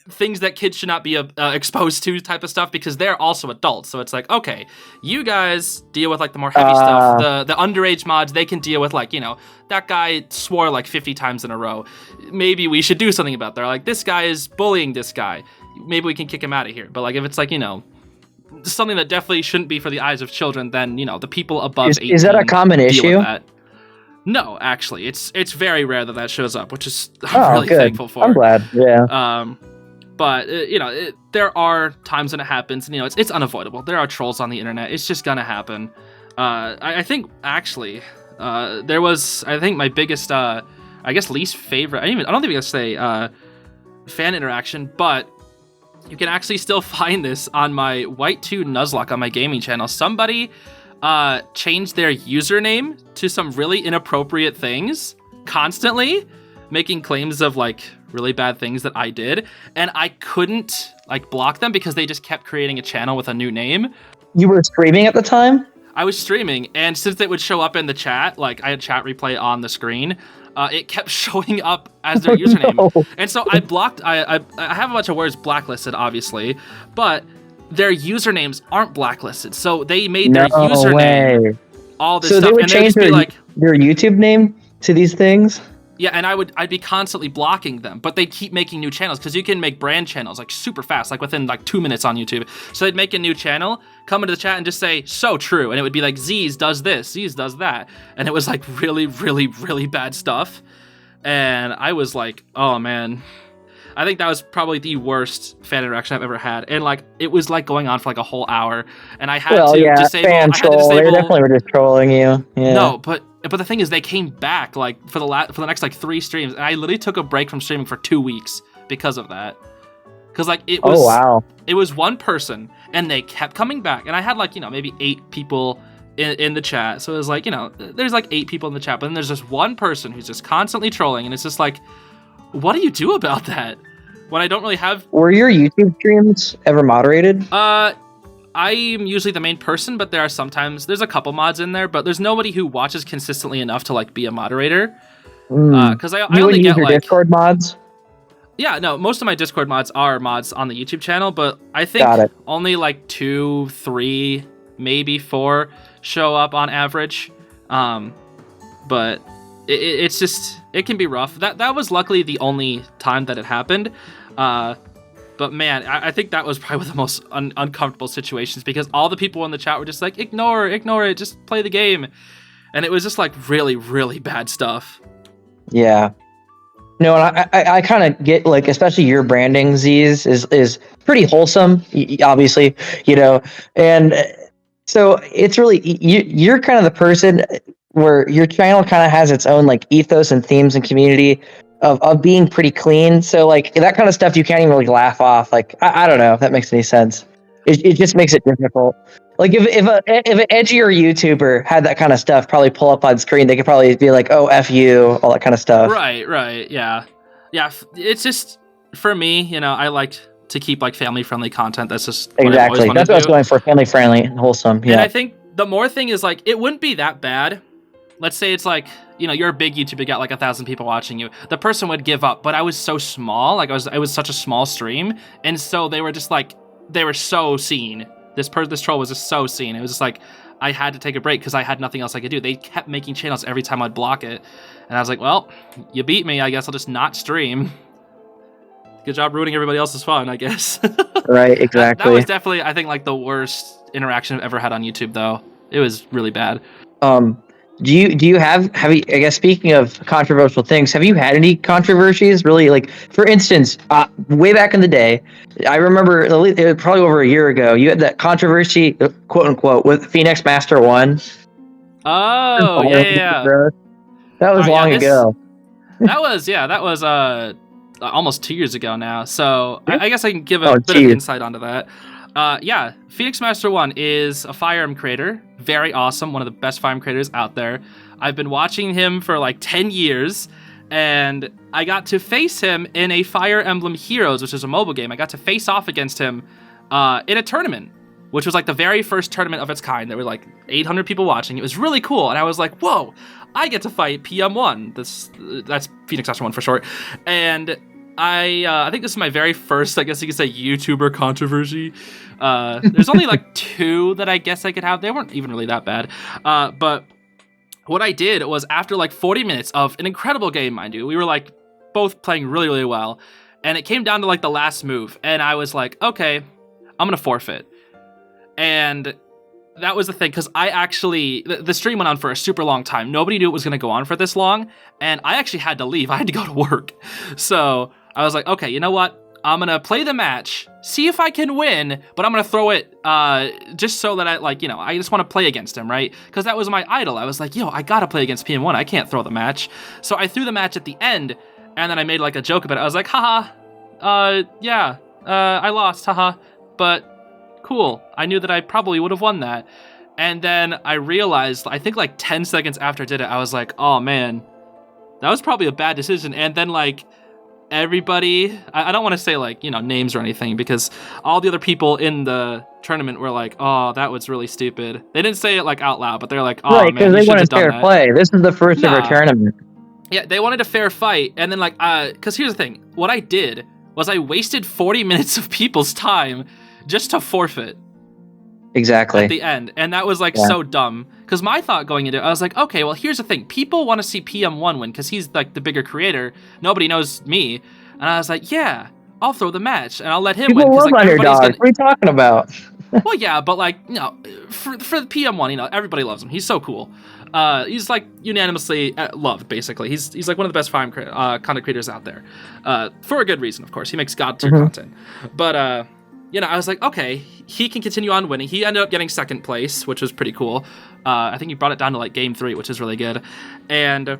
things that kids should not be exposed to type of stuff because they're also adults. So it's like, okay, you guys deal with like the more heavy stuff. The underage mods, they can deal with like, you know, that guy swore like 50 times in a row. Maybe we should do something about that. Or, like, this guy is bullying this guy. Maybe we can kick him out of here. But like if it's like, you know, something that definitely shouldn't be for the eyes of children, then, you know, the people above 18 is that a common issue? With that. No, actually, it's very rare that shows up, which is I'm really thankful for. I'm glad. Yeah. But you know, there are times when it happens, and you know, it's unavoidable. There are trolls on the internet. It's just gonna happen. I think actually, there was, I think, my biggest, I guess, least favorite. I don't think we can say fan interaction, but you can actually still find this on my White 2 Nuzlocke on my gaming channel. Somebody changed their username to some really inappropriate things constantly, making claims of like really bad things that I did, and I couldn't like block them because they just kept creating a channel with a new name. You were streaming at the time? I was streaming, and since it would show up in the chat, like I had chat replay on the screen, it kept showing up as their username. No. And so I blocked, I have a bunch of words blacklisted, obviously, but their usernames aren't blacklisted. So they made their username all this stuff. So they would and change their YouTube name to these things? Yeah, and I'd be constantly blocking them, but they keep making new channels because you can make brand channels like super fast, like within like 2 minutes on YouTube. So they'd make a new channel, come into the chat and just say, so true. And it would be like, Zeez does this, Zeez does that. And it was like really, really, really bad stuff. And I was like, oh man, I think that was probably the worst fan interaction I've ever had. And like, it was like going on for like a whole hour. And I had to disable. Fan troll. They definitely were just trolling you. Yeah. No, but the thing is, they came back like for the next like 3 streams, and I literally took a break from streaming for 2 weeks because of that. Because like it was, it was one person, and they kept coming back, and I had like, you know, maybe 8 people in the chat, so it was like, you know, there's like 8 people in the chat, but then there's just one person who's just constantly trolling, and it's just like, what do you do about that when I don't really have? Were your YouTube streams ever moderated? I'm usually the main person, but there's a couple mods in there, but there's nobody who watches consistently enough to like be a moderator. Because I only get your like Discord mods. Yeah, no, most of my Discord mods are mods on the YouTube channel, but I think only like 2, 3, maybe 4 show up on average. but it's just, it can be rough. That was luckily the only time that it happened. But man, I think that was probably one of the most uncomfortable situations, because all the people in the chat were just like, ignore it, just play the game. And it was just like really, really bad stuff. Yeah. No, and I kind of get, like, especially your branding, Zeez, is pretty wholesome, obviously, and so it's really, you're kind of the person where your channel kind of has its own, like, ethos and themes and community of being pretty clean. So, like, that kind of stuff you can't even really laugh off. Like, I don't know if that makes any sense. It just makes it difficult. Like, if an edgier YouTuber had that kind of stuff probably pull up on screen, they could probably be like, "Oh, F you," all that kind of stuff. Right, yeah. It's just, for me, I like to keep, like, family-friendly content. That's just exactly. That's what I was going for, family-friendly and wholesome. Yeah. And I think the more thing is, like, it wouldn't be that bad. Let's say it's like, you're a big YouTuber, you got like 1,000 people watching you. The person would give up, but I was so small, like it was such a small stream, and so they were just like, they were so seen. This troll was just so seen. It was just like, I had to take a break because I had nothing else I could do. They kept making channels every time I'd block it, and I was like, well, you beat me. I guess I'll just not stream. Good job ruining everybody else's fun, I guess. Right, exactly. That was definitely, I think, like the worst interaction I've ever had on YouTube, though. It was really bad. Do you have you, I guess, speaking of controversial things, have you had any controversies? Really, like, for instance, way back in the day, I remember it was probably over a year ago, you had that controversy, quote unquote, with Phoenix Master 1. Oh, yeah. That was long ago. that was almost 2 years ago now. So I guess I can give a bit of insight onto that. Phoenix Master 1 is a Fire Emblem creator. Very awesome. One of the best Fire Emblem creators out there. I've been watching him for like 10 years, and I got to face him in a Fire Emblem Heroes, which is a mobile game. I got to face off against him in a tournament, which was like the very first tournament of its kind. There were like 800 people watching. It was really cool, and I was like, whoa, I get to fight PM1. That's Phoenix Master 1 for short. And I think this is my very first, I guess you could say, YouTuber controversy. There's only like 2 that I guess I could have. They weren't even really that bad. But what I did was, after like 40 minutes of an incredible game, mind you, we were like both playing really, really well. And it came down to like the last move. And I was like, okay, I'm going to forfeit. And that was the thing, because I actually, the stream went on for a super long time. Nobody knew it was going to go on for this long. And I actually had to leave. I had to go to work. So I was like, okay, you know what? I'm going to play the match, see if I can win, but I'm going to throw it just so that I just want to play against him, right? Because that was my idol. I was like, I got to play against PM1. I can't throw the match. So I threw the match at the end, and then I made like a joke about it. I was like, haha, I lost, haha, but cool. I knew that I probably would have won that. And then I realized, I think like 10 seconds after I did it, I was like, oh man, that was probably a bad decision. And then like, everybody, I don't want to say like, names or anything, because all the other people in the tournament were like, oh, that was really stupid. They didn't say it like out loud, but they're like, oh, right, man, because they wanted fair play. This is the first ever tournament. Yeah, they wanted a fair fight. And then like, because here's the thing, what I did was I wasted 40 minutes of people's time just to forfeit. Exactly. At the end. And that was like so dumb. Because my thought going into it, I was like, okay, well, here's the thing. People want to see PM1 win because he's like the bigger creator. Nobody knows me. And I was like, yeah, I'll throw the match and I'll let him win. People love underdogs. What are you talking about? Well, yeah, but like, for the PM1, everybody loves him. He's so cool. He's like unanimously loved, basically. He's like one of the best Fire Emblem content creators out there. For a good reason, of course. He makes god tier content. But, I was like, okay, he can continue on winning. He ended up getting second place, which was pretty cool. I think he brought it down to like game 3, which is really good. And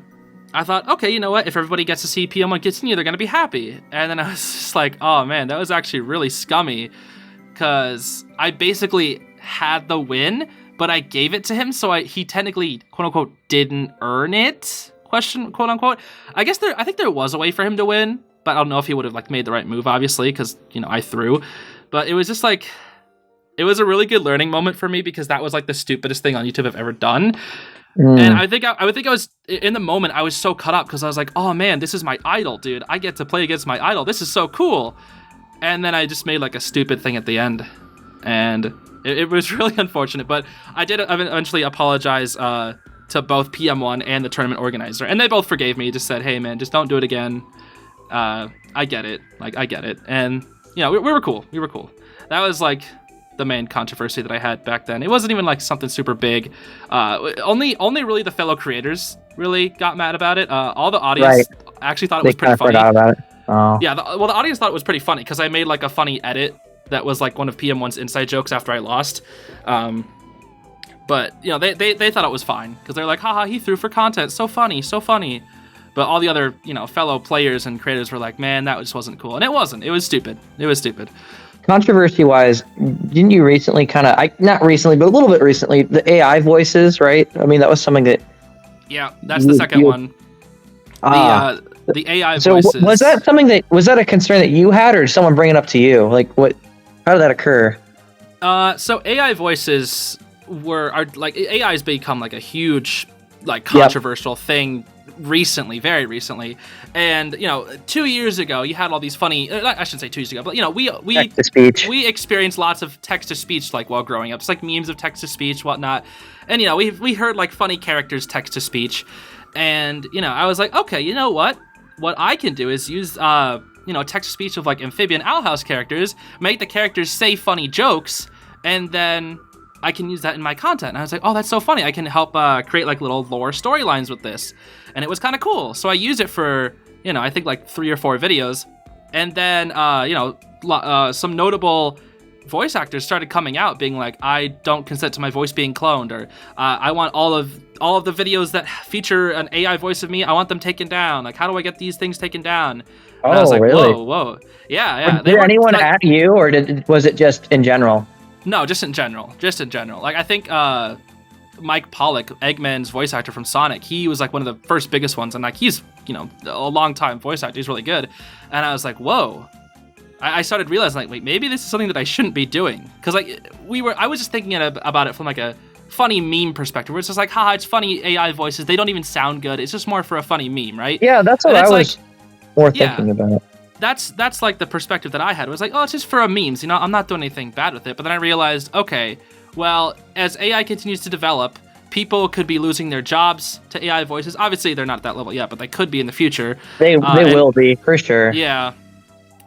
I thought, okay, you know what? If everybody gets to see PM1 continue, they're going to be happy. And then I was just like, oh man, that was actually really scummy, because I basically had the win, but I gave it to him, so he technically, quote unquote, didn't earn it, quote unquote. I think there was a way for him to win, but I don't know if he would have like made the right move, obviously, because, I threw. But it was just like, it was a really good learning moment for me, because that was like the stupidest thing on YouTube I've ever done. And I think I was, in the moment, I was so cut up, because I was like, oh man, this is my idol, dude. I get to play against my idol. This is so cool. And then I just made like a stupid thing at the end. And it was really unfortunate, but I did eventually apologize to both PM1 and the tournament organizer, and they both forgave me. Just said, "Hey, man, just don't do it again. I get it. Like, I get it." And we were cool. We were cool. That was like the main controversy that I had back then. It wasn't even like something super big. Only really the fellow creators really got mad about it. All the audience actually thought it was pretty funny. Forgot about it. Oh. Yeah, the audience thought it was pretty funny because I made like a funny edit that was like one of PM1's inside jokes after I lost. But they thought it was fine because they're like, haha, he threw for content, so funny, so funny. But all the other fellow players and creators were like, man, that just wasn't cool, and it wasn't. It was stupid. It was stupid. Controversy wise, didn't you recently not recently, but a little bit recently, the AI voices, right? I mean, that was something that. Yeah, that's the second one. The AI so voices. Was that a concern that you had, or did someone bring it up to you? Like, how did that occur? So AI voices are like, AI has become like a huge, like, controversial thing recently, very recently. And 2 years ago, you had all these funny. I shouldn't say 2 years ago, but text-to-speech. We experienced lots of text to speech like while growing up. It's like memes of text to speech, whatnot. And we heard like funny characters text to speech, and I was like, okay, you know what? What I can do is use text to speech of like amphibian Owl House characters, make the characters say funny jokes, and then I can use that in my content. And I was like, oh, that's so funny. I can help create like little lore storylines with this. And it was kind of cool. So I used it for, I think like 3 or 4 videos. And then, some notable voice actors started coming out being like, I don't consent to my voice being cloned, or I want all of the videos that feature an AI voice of me, I want them taken down. Like, how do I get these things taken down? And I was like, really? Whoa. Yeah. Did anyone at you, or was it just in general? No, just in general. Like, I think Mike Pollock, Eggman's voice actor from Sonic, he was like one of the first biggest ones, and like he's a long time voice actor. He's really good, and I was like, whoa. I started realizing like, wait, maybe this is something that I shouldn't be doing, because like I was just thinking about it from like a funny meme perspective, where it's just like, haha, it's funny AI voices. They don't even sound good. It's just more for a funny meme, right? Yeah, that's what I was more thinking about. That's like the perspective that I had. It was like, oh, it's just for a memes. I'm not doing anything bad with it. But then I realized, okay, well, as AI continues to develop, people could be losing their jobs to AI voices. Obviously, they're not at that level yet, but they could be in the future. They will be, for sure. Yeah.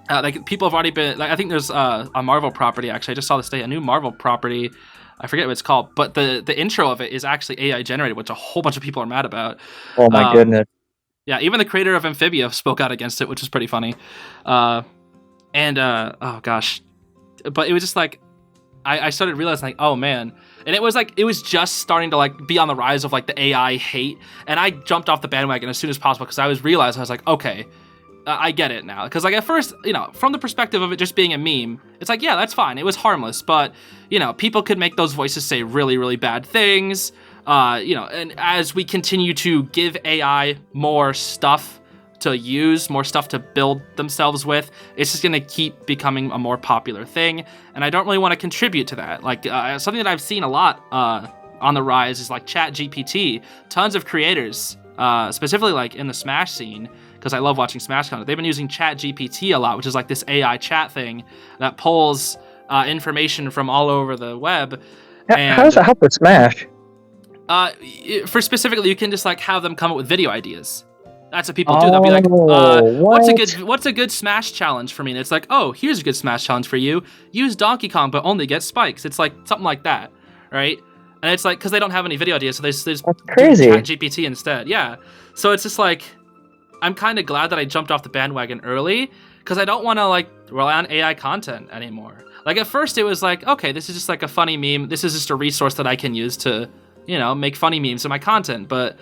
Like, people have already been, like, I think there's a Marvel property, actually. I just saw this day, a new Marvel property. I forget what it's called, but the intro of it is actually AI generated, which a whole bunch of people are mad about. Oh my goodness. Yeah, even the creator of Amphibia spoke out against it, which is pretty funny. Oh gosh. But it was just like, I started realizing like, oh man. And it was just starting to like be on the rise of like the AI hate. And I jumped off the bandwagon as soon as possible, because I was like, okay, I get it now. Because like at first, from the perspective of it just being a meme, it's like, yeah, that's fine. It was harmless. But, people could make those voices say really, really bad things. And as we continue to give AI more stuff to use, more stuff to build themselves with, it's just going to keep becoming a more popular thing. And I don't really want to contribute to that. Like, something that I've seen a lot on the rise is like ChatGPT. Tons of creators, specifically like in the Smash scene, because I love watching Smash content, they've been using ChatGPT a lot, which is like this AI chat thing that pulls information from all over the web. How does that help with Smash? For specifically, you can just like have them come up with video ideas. That's what people do. They'll be like, what's a good Smash challenge for me? And it's like, oh, here's a good Smash challenge for you. Use Donkey Kong, but only get spikes. It's like something like that, right? And it's like, because they don't have any video ideas, so they just do ChatGPT instead. Yeah. So it's just like, I'm kind of glad that I jumped off the bandwagon early, because I don't want to like rely on AI content anymore. Like at first it was like, okay, this is just like a funny meme. This is just a resource that I can use to, make funny memes in my content. But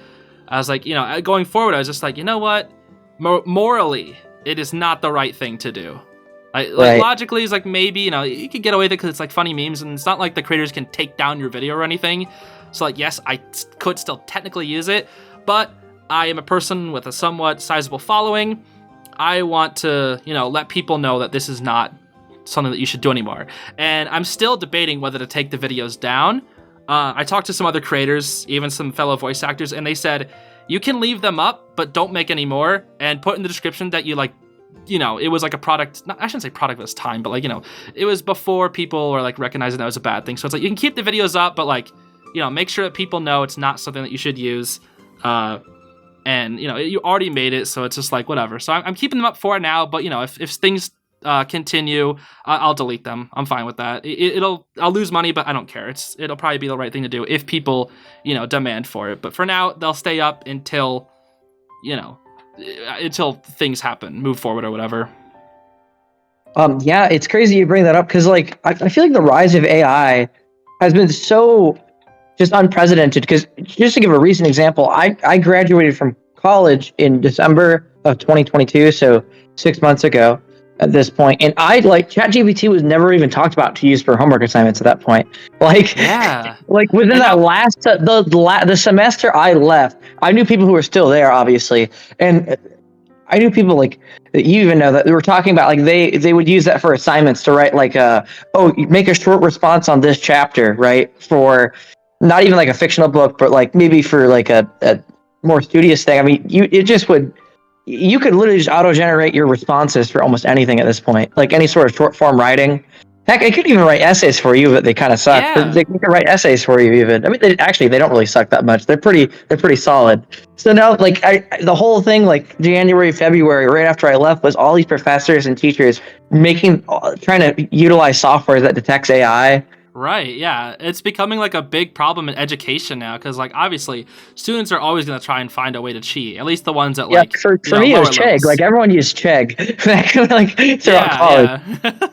I was like, going forward, I was just like, you know what? Morally, it is not the right thing to do. Like logically, it's like maybe, you could get away with it because it's like funny memes, and it's not like the creators can take down your video or anything. So like, yes, I could still technically use it, but I am a person with a somewhat sizable following. I want to, let people know that this is not something that you should do anymore. And I'm still debating whether to take the videos down. I talked to some other creators, even some fellow voice actors, and they said, you can leave them up, but don't make any more, and put in the description that you like, it was like a product, I shouldn't say product of its time, but like, it was before people were like recognizing that was a bad thing. So it's like, you can keep the videos up, but like, make sure that people know it's not something that you should use. And you already made it, so it's just like whatever. So I'm keeping them up for now, but if things continue, I'll delete them. I'm fine with that. I'll lose money, but I don't care. It'll probably be the right thing to do if people demand for it. But for now, they'll stay up until things happen, move forward or whatever. Yeah, it's crazy you bring that up because like I feel like the rise of AI has been so just unprecedented. Because just to give a recent example, I graduated from college in December of 2022, so 6 months ago at this point, and ChatGPT was never even talked about to use for homework assignments at that point. Like, yeah, like within that last the semester I left, I knew people who were still there, obviously, and I knew people like you even know that they were talking about like they would use that for assignments to write like make a short response on this chapter, right? For not even like a fictional book, but like maybe for like a more studious thing. I mean, you could literally just auto-generate your responses for almost anything at this point, like any sort of short form writing. Heck, it could even write essays for you, but they kind of suck. Yeah. But they can write essays for you even. I mean, they don't really suck that much. They're pretty solid. So now, like, the whole thing, like January, February, right after I left, was all these professors and teachers trying to utilize software that detects AI. Right, yeah. It's becoming like a big problem in education now because, like, obviously, students are always going to try and find a way to cheat. At least the ones that, like, for me, it was Chegg. Levels. Like, everyone used Chegg throughout college. Yeah.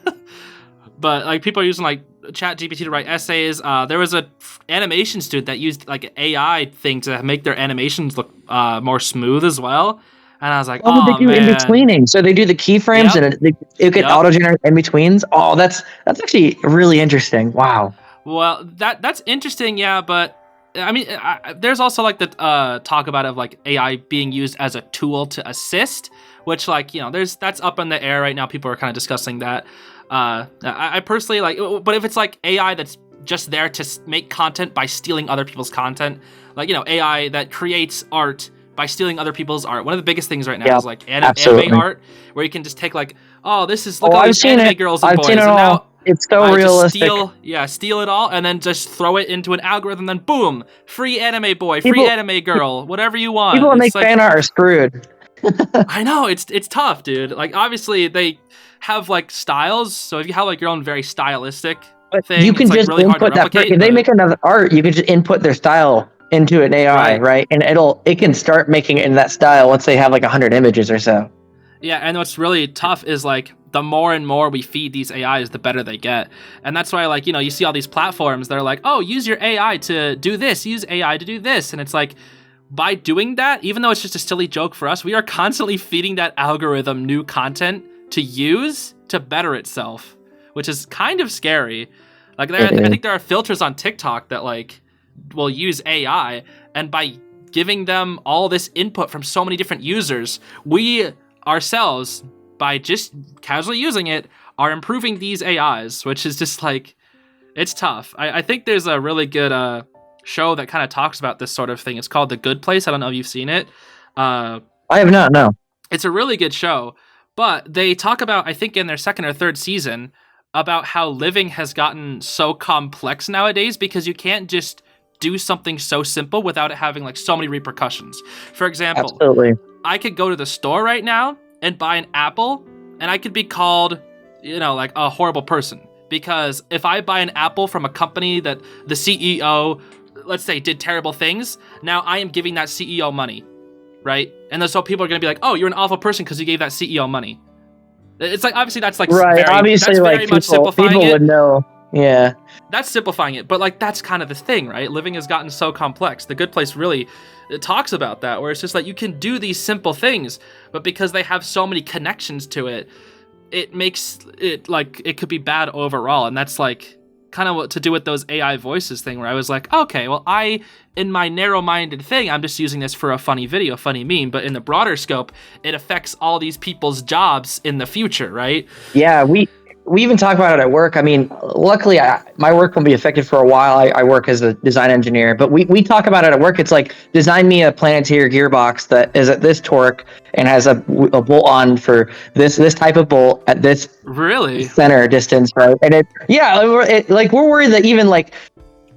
But, like, people are using, like, ChatGPT to write essays. There was a animation student that used, like, an AI thing to make their animations look more smooth as well. And I was like, they do in-betweening. So they do the keyframes and it can auto-generate in-betweens. Oh, that's actually really interesting. Wow. Well, that's interesting, yeah, but I mean, there's also like the talk about of like AI being used as a tool to assist, which like, that's up in the air right now. People are kind of discussing that. I personally like, but if it's like AI that's just there to make content by stealing other people's content, like, AI that creates art by stealing other people's art. One of the biggest things right now is like anime art, where you can just take like, look at all these anime girls and boys, and now it's so realistic. Steal it all, and then just throw it into an algorithm. Then boom, free anime boy, free anime girl, whatever you want. People that make fan art are screwed. I know it's tough, dude. Like obviously they have like styles, so if you have like your own very stylistic thing, you can it's just like really input hard to replicate. If they make another art, you can just input their style into an AI, right? And it can start making it in that style once they have like 100 images or so. Yeah, and what's really tough is like the more and more we feed these AIs, the better they get. And that's why like, you see all these platforms that are like, oh, use your AI to do this, use AI to do this. And it's like, by doing that, even though it's just a silly joke for us, we are constantly feeding that algorithm new content to use to better itself, which is kind of scary. Like I think there are filters on TikTok that like will use AI, and by giving them all this input from so many different users, we ourselves, by just casually using it, are improving these AIs, which is just like, it's tough. I think there's a really good show that kind of talks about this sort of thing. It's called The Good Place. I don't know if you've seen it. I have not, no. It's a really good show, but they talk about, I think in their second or third season, about how living has gotten so complex nowadays because you can't just do something so simple without it having like so many repercussions. For example, absolutely, I could go to the store right now and buy an apple, and I could be called, like a horrible person. Because if I buy an apple from a company that the CEO, let's say, did terrible things, now I am giving that CEO money, right? And so people are going to be like, oh, you're an awful person because you gave that CEO money. It's like, obviously that's like right. Obviously, that's very much simplifying people would know. Yeah. That's simplifying it, but like that's kind of the thing, right? Living has gotten so complex. The Good Place really talks about that, where it's just like you can do these simple things, but because they have so many connections to it, it makes it like it could be bad overall. And that's like kind of what to do with those AI voices thing, where I was like, okay, well, in my narrow-minded thing, I'm just using this for a funny video, funny meme, but in the broader scope, it affects all these people's jobs in the future, right? Yeah, we even talk about it at work. I mean, luckily, my work won't be affected for a while. I work as a design engineer, but we talk about it at work. It's like, design me a Planetary gearbox that is at this torque and has a bolt on for this type of bolt at this really center distance, right? And we're worried that even like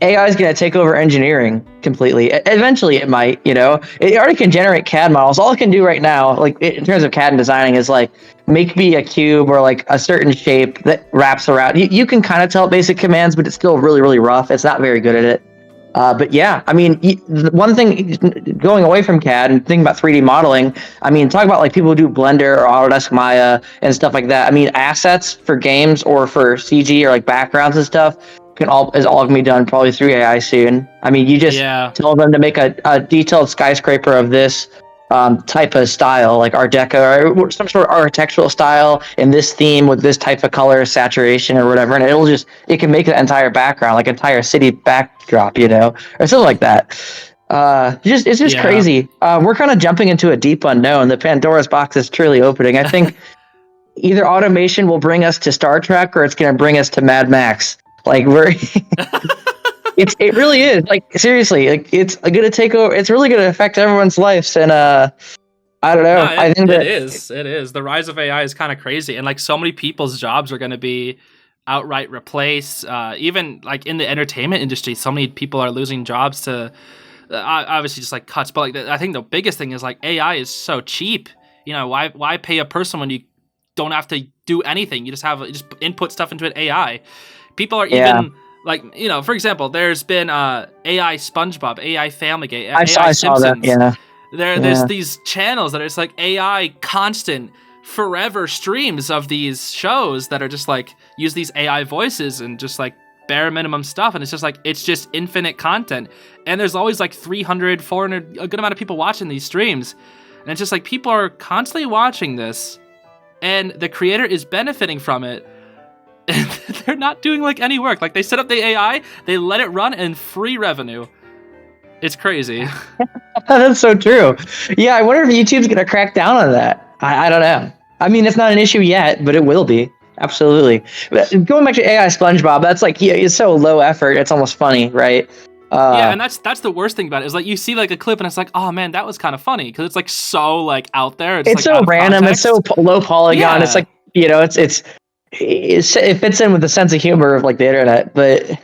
AI is going to take over engineering completely. Eventually, it might. It already can generate CAD models. All it can do right now, like in terms of CAD and designing, is like make me a cube or like a certain shape that wraps around. You can kind of tell basic commands, but it's still really, really rough. It's not very good at it. But yeah, I mean, one thing going away from CAD and thinking about 3D modeling, I mean, talk about like people who do Blender or Autodesk Maya and stuff like that. I mean, assets for games or for CG or like backgrounds and stuff is all gonna be done probably through AI soon. I mean, you just tell them to make a detailed skyscraper of this type of style, like Art Deco or some sort of architectural style in this theme with this type of color saturation or whatever, and it can make the entire background, like entire city backdrop, or something like that. It's just crazy. We're kind of jumping into a deep unknown. The Pandora's box is truly opening. I think either automation will bring us to Star Trek or it's going to bring us to Mad Max. Like it really is, like, seriously, like it's gonna take over. It's really gonna affect everyone's lives, and I don't know. I think it is. The rise of AI is kind of crazy, and like so many people's jobs are gonna be outright replaced. Even like in the entertainment industry, so many people are losing jobs to obviously just like cuts. But like I think the biggest thing is like AI is so cheap. Why pay a person when you don't have to do anything? You just input stuff into an AI. People are even like, for example, there's been AI SpongeBob, AI Family Guy, AI Simpsons. Saw that, yeah. There's these channels that are just like AI constant, forever streams of these shows that are just like use these AI voices and just like bare minimum stuff. And it's just infinite content. And there's always like 300, 400, a good amount of people watching these streams. And it's just like people are constantly watching this and the creator is benefiting from it. And they're not doing like any work. Like they set up the AI, they let it run, and free revenue. It's crazy. That's so true. Yeah, I wonder if YouTube's gonna crack down on that. I don't know. I mean, it's not an issue yet, but it will be. Absolutely. But going back to AI SpongeBob, that's like it's so low effort. It's almost funny, right? Yeah, and that's the worst thing about it is like you see like a clip and it's like, oh man, that was kind of funny because it's like so like out there. It's like, so random. Context. It's so low polygon. Yeah. It's like it fits in with the sense of humor of like the internet, but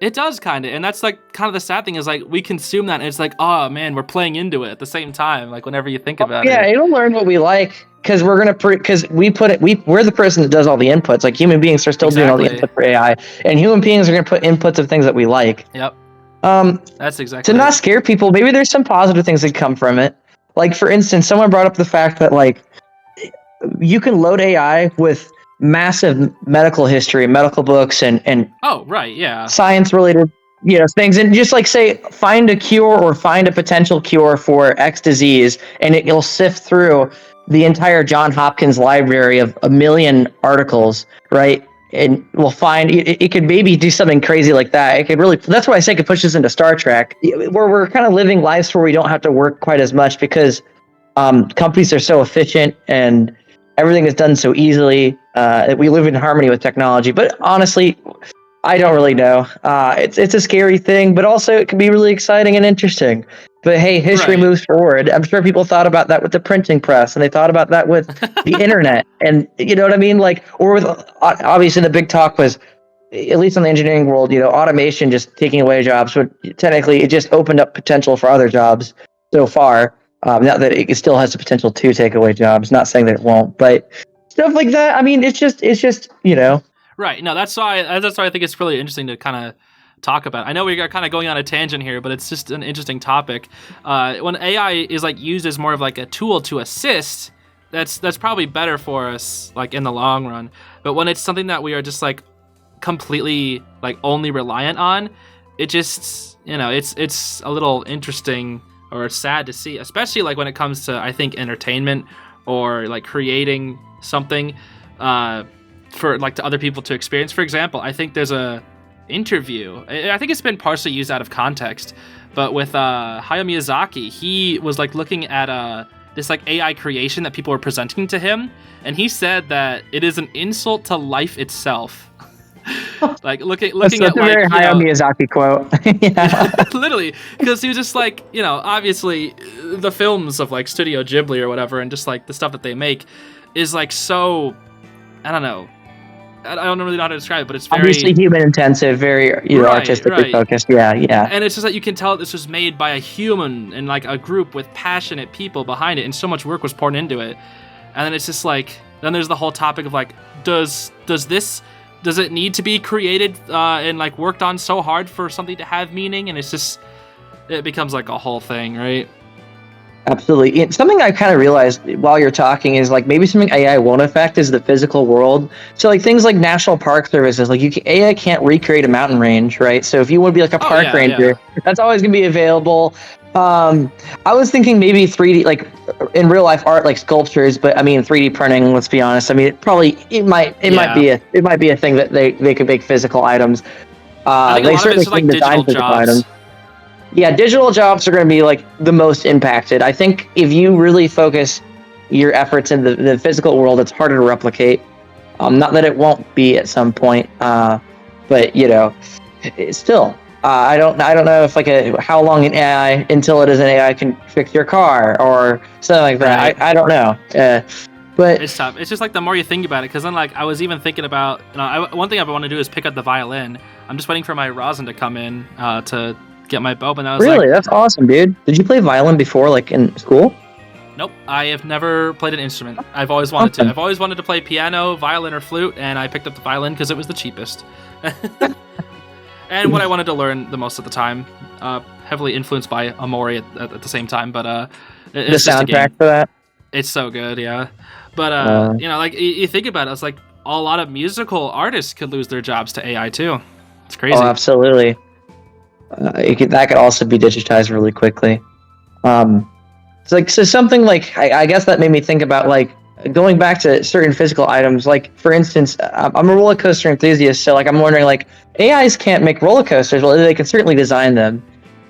it does kind of, and that's like kind of the sad thing is like we consume that and it's like, oh man, we're playing into it at the same time. Like whenever you think about it, yeah, it'll learn what we like because we're we're the person that does all the inputs. Like human beings are still doing all the input for AI, and human beings are gonna put inputs of things that we like. Yep. That's exactly to not scare people. Maybe there's some positive things that come from it. Like for instance, someone brought up the fact that like you can load AI with massive medical history, medical books, and oh right, yeah, science related things, and just like say find a cure or find a potential cure for X disease, and it'll sift through the entire John Hopkins library of 1 million articles, right? And we'll find it could maybe do something crazy like that. It could really, that's why I say it could push us into Star Trek, where we're kind of living lives where we don't have to work quite as much because companies are so efficient and everything is done so easily. We live in harmony with technology, but honestly, I don't really know. It's a scary thing, but also it can be really exciting and interesting. But hey, history moves forward. I'm sure people thought about that with the printing press, and they thought about that with the internet, and you know what I mean? Like, or with obviously the big talk was, at least in the engineering world, automation just taking away jobs. But technically, it just opened up potential for other jobs so far. Not that it still has the potential to take away jobs. Not saying that it won't, but stuff like that. I mean, it's just Right. No, that's why I think it's really interesting to kind of talk about. I know we are kind of going on a tangent here, but it's just an interesting topic. When AI is like used as more of like a tool to assist, that's probably better for us like in the long run. But when it's something that we are just like completely like only reliant on, it just it's a little interesting or sad to see, especially like when it comes to I think entertainment or like creating something for like to other people to experience. For example, I think there's a interview, I think it's been partially used out of context, but with Hayao Miyazaki, he was like looking at this like AI creation that people were presenting to him, and he said that it is an insult to life itself. Like looking at like a very Hayao Miyazaki quote. Yeah. Literally, because he was just like, obviously the films of like Studio Ghibli or whatever, and just like the stuff that they make is like so, I don't know, I don't really know how to describe it, but it's very obviously human intensive, very artistically focused. Yeah. And it's just that you can tell this was made by a human and like a group with passionate people behind it, and so much work was poured into it. And then it's just like, then there's the whole topic of like, does it need to be created and like worked on so hard for something to have meaning? And it becomes like a whole thing, right? Absolutely. Something I kind of realized while you're talking is like maybe something AI won't affect is the physical world. So like things like national park services, like AI can't recreate a mountain range, right? So if you want to be like a park ranger, that's always going to be available. I was thinking maybe 3D, like in real life art, like sculptures, but I mean 3D printing. Let's be honest. I mean, it might be a thing that they could make physical items. They certainly can design physical items. Yeah, digital jobs are going to be like the most impacted. I think if you really focus your efforts in the physical world, it's harder to replicate. Not that it won't be at some point, but it's still. I don't know if like how long an AI until it is an AI can fix your car or something like that. Right. I don't know. But it's tough. It's just like the more you think about it, because then like I was even thinking about one thing I want to do is pick up the violin. I'm just waiting for my rosin to come in to get my bow, and I was really, that's awesome, dude. Did you play violin before, like in school? Nope, I have never played an instrument. I've always wanted to. I've always wanted to play piano, violin, or flute, and I picked up the violin because it was the cheapest. And what I wanted to learn the most at the time, heavily influenced by Amori at the same time, but it's the soundtrack for that. It's so good, yeah. But like you think about it, it's like a lot of musical artists could lose their jobs to AI too. It's crazy. Oh, absolutely. That could also be digitized really quickly. So something like I guess that made me think about like going back to certain physical items. Like for instance, I'm a roller coaster enthusiast, so like I'm wondering like AIs can't make roller coasters. Well, they can certainly design them,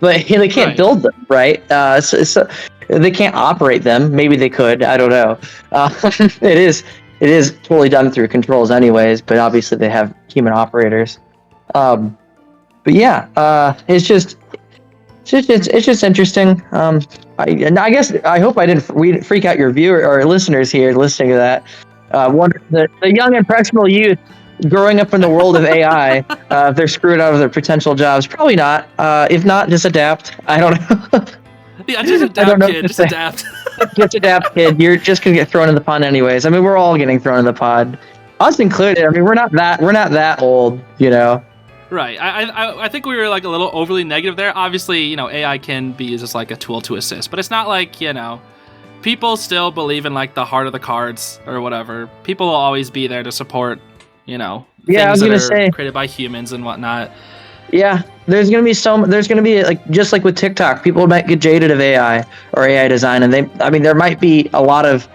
but they can't build them, right? So they can't operate them. Maybe they could. I don't know. It is totally done through controls, anyways. But obviously they have human operators. But yeah, it's just interesting. I guess I hope I didn't freak out your viewer or listeners here listening to that. Wonder the young impressionable youth growing up in the world of AI, if they're screwed out of their potential jobs. Probably not. If not, just adapt. I don't know. Yeah, just adapt, kid. Just adapt. Just adapt, kid. You're just gonna get thrown in the pond anyways. I mean, we're all getting thrown in the pond, us included. I mean, we're not that old, Right. I think we were like a little overly negative there. Obviously, AI can be just like a tool to assist, but it's not like, people still believe in like the heart of the cards or whatever. People will always be there to support, things that are created by humans and whatnot. Yeah, there's gonna be like just like with TikTok, people might get jaded of AI or AI design, and there might be a lot of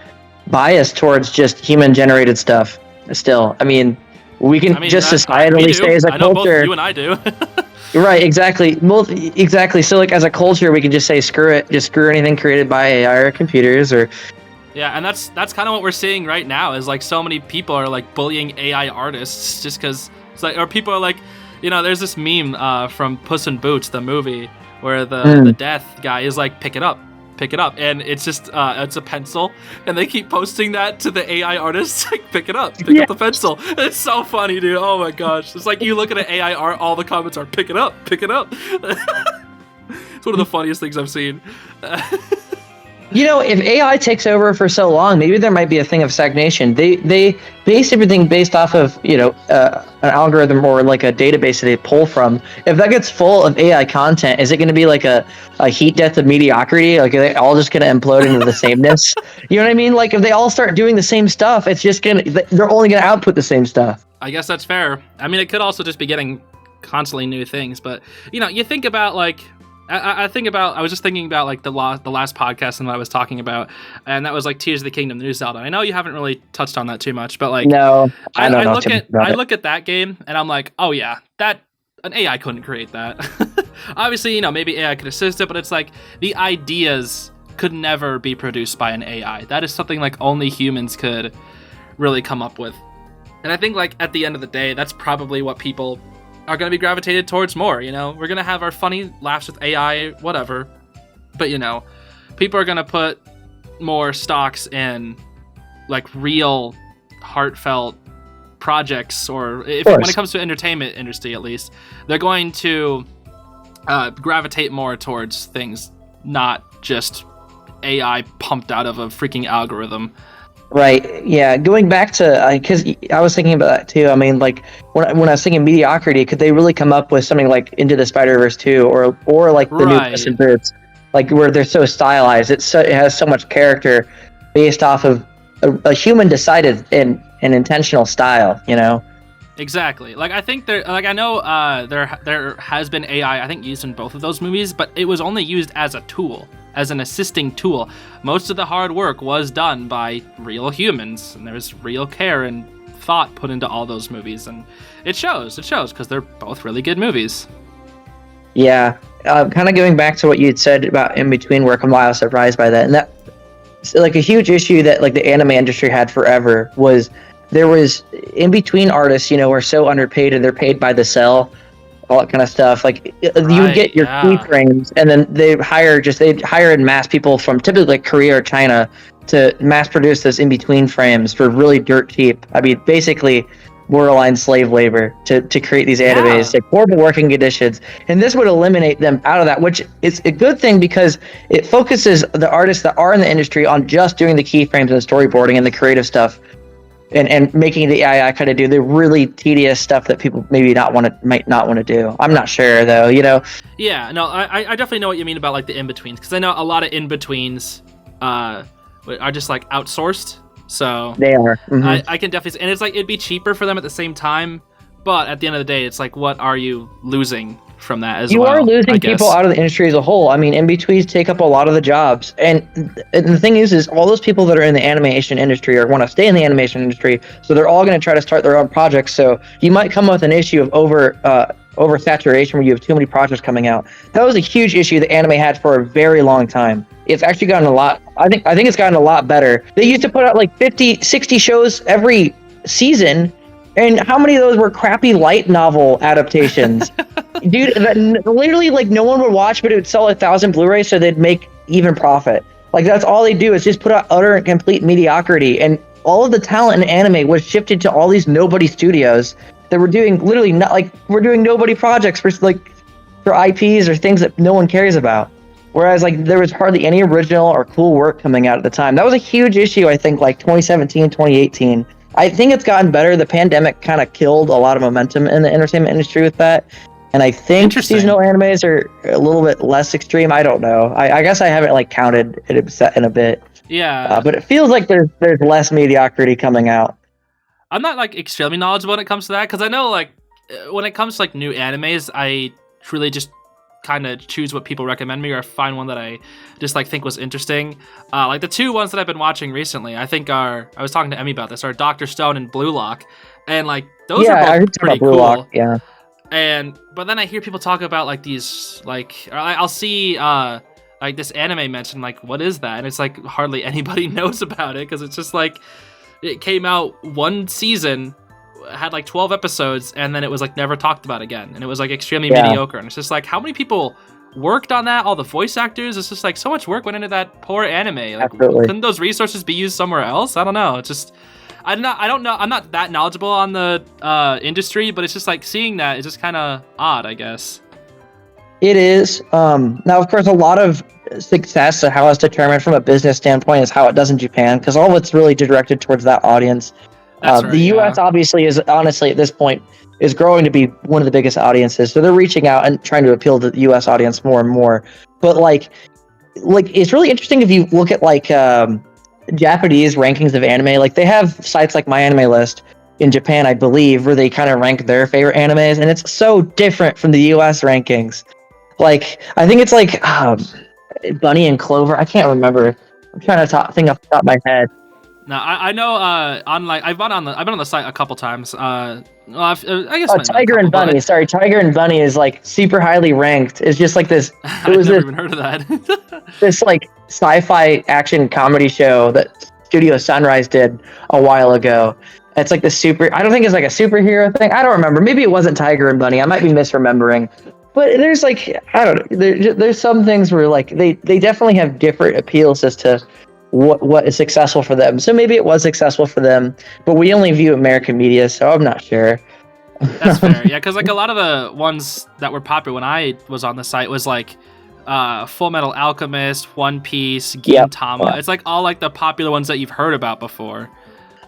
bias towards just human generated stuff. Still, we can just societally say as a culture. Both you and I do. Right, exactly. Exactly. So, like as a culture, we can just say screw it, just screw anything created by AI or computers or. Yeah, and that's kind of what we're seeing right now. Is like so many people are like bullying AI artists just because it's like, or people are like, there's this meme from Puss in Boots, the movie, where the death guy is like, pick it up, and it's just it's a pencil, and they keep posting that to the AI artists, like pick up the pencil. It's so funny, dude. Oh my gosh, it's like you look at an AI art, all the comments are pick it up. It's one of the funniest things I've seen. If AI takes over for so long, maybe there might be a thing of stagnation. They base everything based off of an algorithm or like a database that they pull from. If that gets full of AI content, is it going to be like a heat death of mediocrity? Like are they all just going to implode into the sameness? You know what I mean? Like if they all start doing the same stuff, it's just they're only going to output the same stuff. I guess that's fair. It could also just be getting constantly new things, but you think about like. I was just thinking about like the last podcast and what I was talking about, and that was like Tears of the Kingdom, the new Zelda. I know you haven't really touched on that too much, but like no, I look at that game and I'm like, oh yeah, that an AI couldn't create that. Obviously, maybe AI could assist it, but it's like the ideas could never be produced by an AI. That is something like only humans could really come up with. And I think like at the end of the day, that's probably what people are going to be gravitated towards more. We're going to have our funny laughs with AI, whatever, but people are going to put more stocks in like real heartfelt projects, or Of when course. it comes to entertainment industry at least, they're going to gravitate more towards things not just AI pumped out of a freaking algorithm. Right. Yeah. Going back to, because I was thinking about that too. I mean, like when I was thinking mediocrity, could they really come up with something like Into the Spider-Verse 2 or like the new Right. Puss in Boots, like where they're so stylized? It has so much character based off of a human decided and an intentional style. You know. Exactly. Like I think I know there has been AI I think used in both of those movies, but it was only used as a tool, as an assisting tool. Most of the hard work was done by real humans, and there's real care and thought put into all those movies, and it shows because they're both really good movies. Yeah. Kind of going back to what you had said about in between work, I'm a little surprised by that. And that, like, a huge issue that like the anime industry had forever was there was in between artists, you know, are so underpaid and they're paid by the cell, all that kind of stuff. Like you would get your keyframes, and then they'd hire in mass people from typically like Korea or China to mass produce those in between frames for really dirt cheap. I mean, basically borderline slave labor to create these animes, like horrible working conditions. And this would eliminate them out of that, which is a good thing because it focuses the artists that are in the industry on just doing the keyframes and the storyboarding and the creative stuff. And making the AI kind of do the really tedious stuff that people might not want to do. I'm not sure though, you know. Yeah, no, I definitely know what you mean about like the in-betweens, because I know a lot of in-betweens are just like outsourced. So They are. Mhm. I can definitely, and it's like it'd be cheaper for them at the same time, but at the end of the day, it's like, what are you losing from that as You well? are losing I guess. people out of the industry as a whole. I mean, in-betweens take up a lot of the jobs. And the thing is all those people that are in the animation industry or want to stay in the animation industry, so they're all going to try to start their own projects. So you might come with an issue of oversaturation where you have too many projects coming out. That was a huge issue that anime had for a very long time. It's actually gotten a lot. I think it's gotten a lot better. They used to put out like 50, 60 shows every season. And how many of those were crappy light novel adaptations? Dude, literally, like, no one would watch, but it would sell 1,000 Blu-rays, so they'd make even profit. Like, that's all they do is just put out utter and complete mediocrity. And all of the talent in anime was shifted to all these nobody studios that were doing literally not, like, we're doing nobody projects for IPs or things that no one cares about. Whereas, like, there was hardly any original or cool work coming out at the time. That was a huge issue, I think, like, 2017, 2018. I think it's gotten better. The pandemic kind of killed a lot of momentum in the entertainment industry with that. And I think seasonal animes are a little bit less extreme. I don't know. I guess I haven't like counted it in a bit. Yeah. But it feels like there's less mediocrity coming out. I'm not like extremely knowledgeable when it comes to that, because I know like when it comes to like new animes, I truly just kind of choose what people recommend me, or find one that I just like think was interesting. Like the two ones that I've been watching recently, I think I was talking to Emmy about this, are Dr. Stone and Blue Lock, and like those are both pretty cool. Lock, yeah. But then I hear people talk about like these, like I'll see like this anime mentioned, like what is that? And it's like hardly anybody knows about it, because it's just like it came out one season, had like 12 episodes, and then it was like never talked about again, and it was like extremely mediocre. And it's just like, how many people worked on that? All the voice actors, it's just like so much work went into that poor anime. Like, absolutely. Couldn't those resources be used somewhere else? I don't know. It's just I don't know. I'm not that knowledgeable on the industry, but it's just like seeing that is just kind of odd, I guess. It is. Now, of course, a lot of success and how it's determined from a business standpoint is how it does in Japan, because all of it's really directed towards that audience. That's right, the U.S. obviously is honestly at this point is growing to be one of the biggest audiences, so they're reaching out and trying to appeal to the U.S. audience more and more. But like it's really interesting if you look at like Japanese rankings of anime. Like they have sites like My Anime List in Japan, I believe, where they kind of rank their favorite animes, and it's so different from the U.S. rankings. Like I think it's like Bunny and Clover. I can't remember. I'm trying to think off the top of my head. No, I know. I've been on the site a couple times. I guess. Tiger and Bunny. Sorry, Tiger and Bunny is like super highly ranked. It's just like this. I've never even heard of that. This like sci-fi action comedy show that Studio Sunrise did a while ago. It's like the I don't think it's like a superhero thing. I don't remember. Maybe it wasn't Tiger and Bunny. I might be misremembering. But there's like, I don't know. There's some things where like they definitely have different appeals as to what is successful for them. So maybe it was successful for them, but we only view American media, so I'm not sure. That's fair. Yeah, because like a lot of the ones that were popular when I was on the site was like Full Metal Alchemist, One Piece, Gintama. Yeah. It's like all like the popular ones that you've heard about before.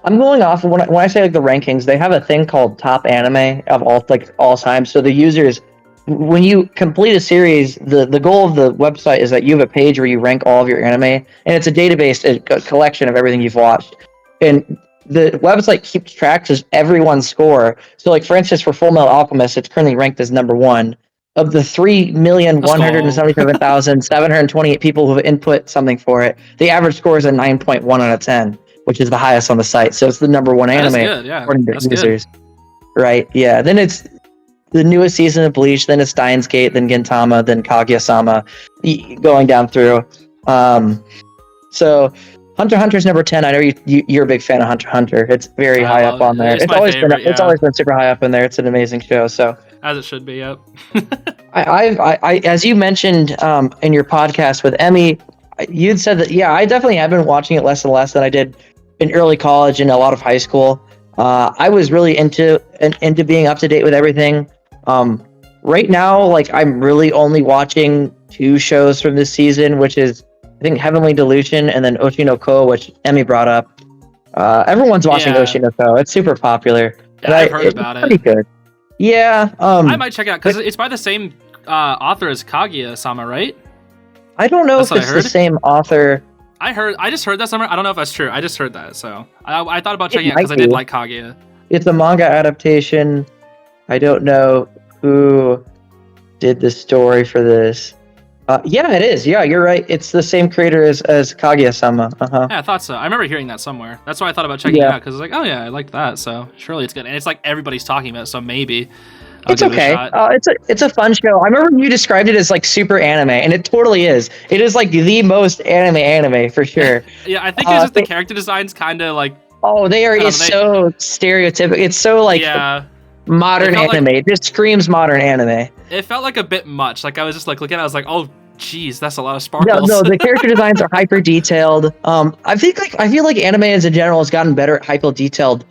I'm going off when I say like the rankings. They have a thing called top anime of all time. So the users, when you complete a series, the goal of the website is that you have a page where you rank all of your anime, and it's a database, a collection of everything you've watched. And the website keeps track of everyone's score. So, like for instance, for Full Metal Alchemist, it's currently ranked as number 1 of the 3,177,728 people who have input something for it. The average score is a 9.1 out of 10, which is the highest on the site. So it's the number 1 anime good, yeah. according to That's users. Good. Right? Yeah. Then it's the newest season of Bleach, then it's Steins Gate, then Gintama, then Kaguya-sama, going down through. So Hunter x Hunter's number 10. I know you're a big fan of Hunter x Hunter. It's very high up on there. It's always been super high up in there. It's an amazing show. So as it should be. Yep. I as you mentioned in your podcast with Emmy, you'd said that I definitely have been watching it less and less than I did in early college and a lot of high school. I was really into being up to date with everything. Right now, like I'm really only watching 2 shows from this season, which is I think Heavenly Delusion and then Oshinoko, which Emmy brought up. Everyone's watching Oshinoko. It's super popular. Yeah, I've heard about it. Pretty good. Yeah. I might check it out because it's by the same author as Kaguya-sama, right? I don't know if it's the same author. I just heard that somewhere. I don't know if that's true. I just heard that, so I thought about checking it because I did like Kaguya. It's a manga adaptation. I don't know who did the story for this. Yeah, it is. Yeah, you're right. It's the same creator as Kaguya-sama. Uh-huh. Yeah, I thought so. I remember hearing that somewhere. That's why I thought about checking it out because I was like, oh yeah, I liked that. So surely it's good, and it's like everybody's talking about it, so maybe. It's okay. It's a fun show. I remember you described it as like super anime, and it totally is. It is like the most anime for sure. Yeah, I think it's just the character designs kind of like. Oh, so stereotypical. It's so like modern anime. It just screams modern anime. It felt like a bit much. Like I was just like looking at it, I was like, oh geez, that's a lot of sparkles. No, the character designs are hyper detailed. I feel like anime as a general has gotten better at hyper detailed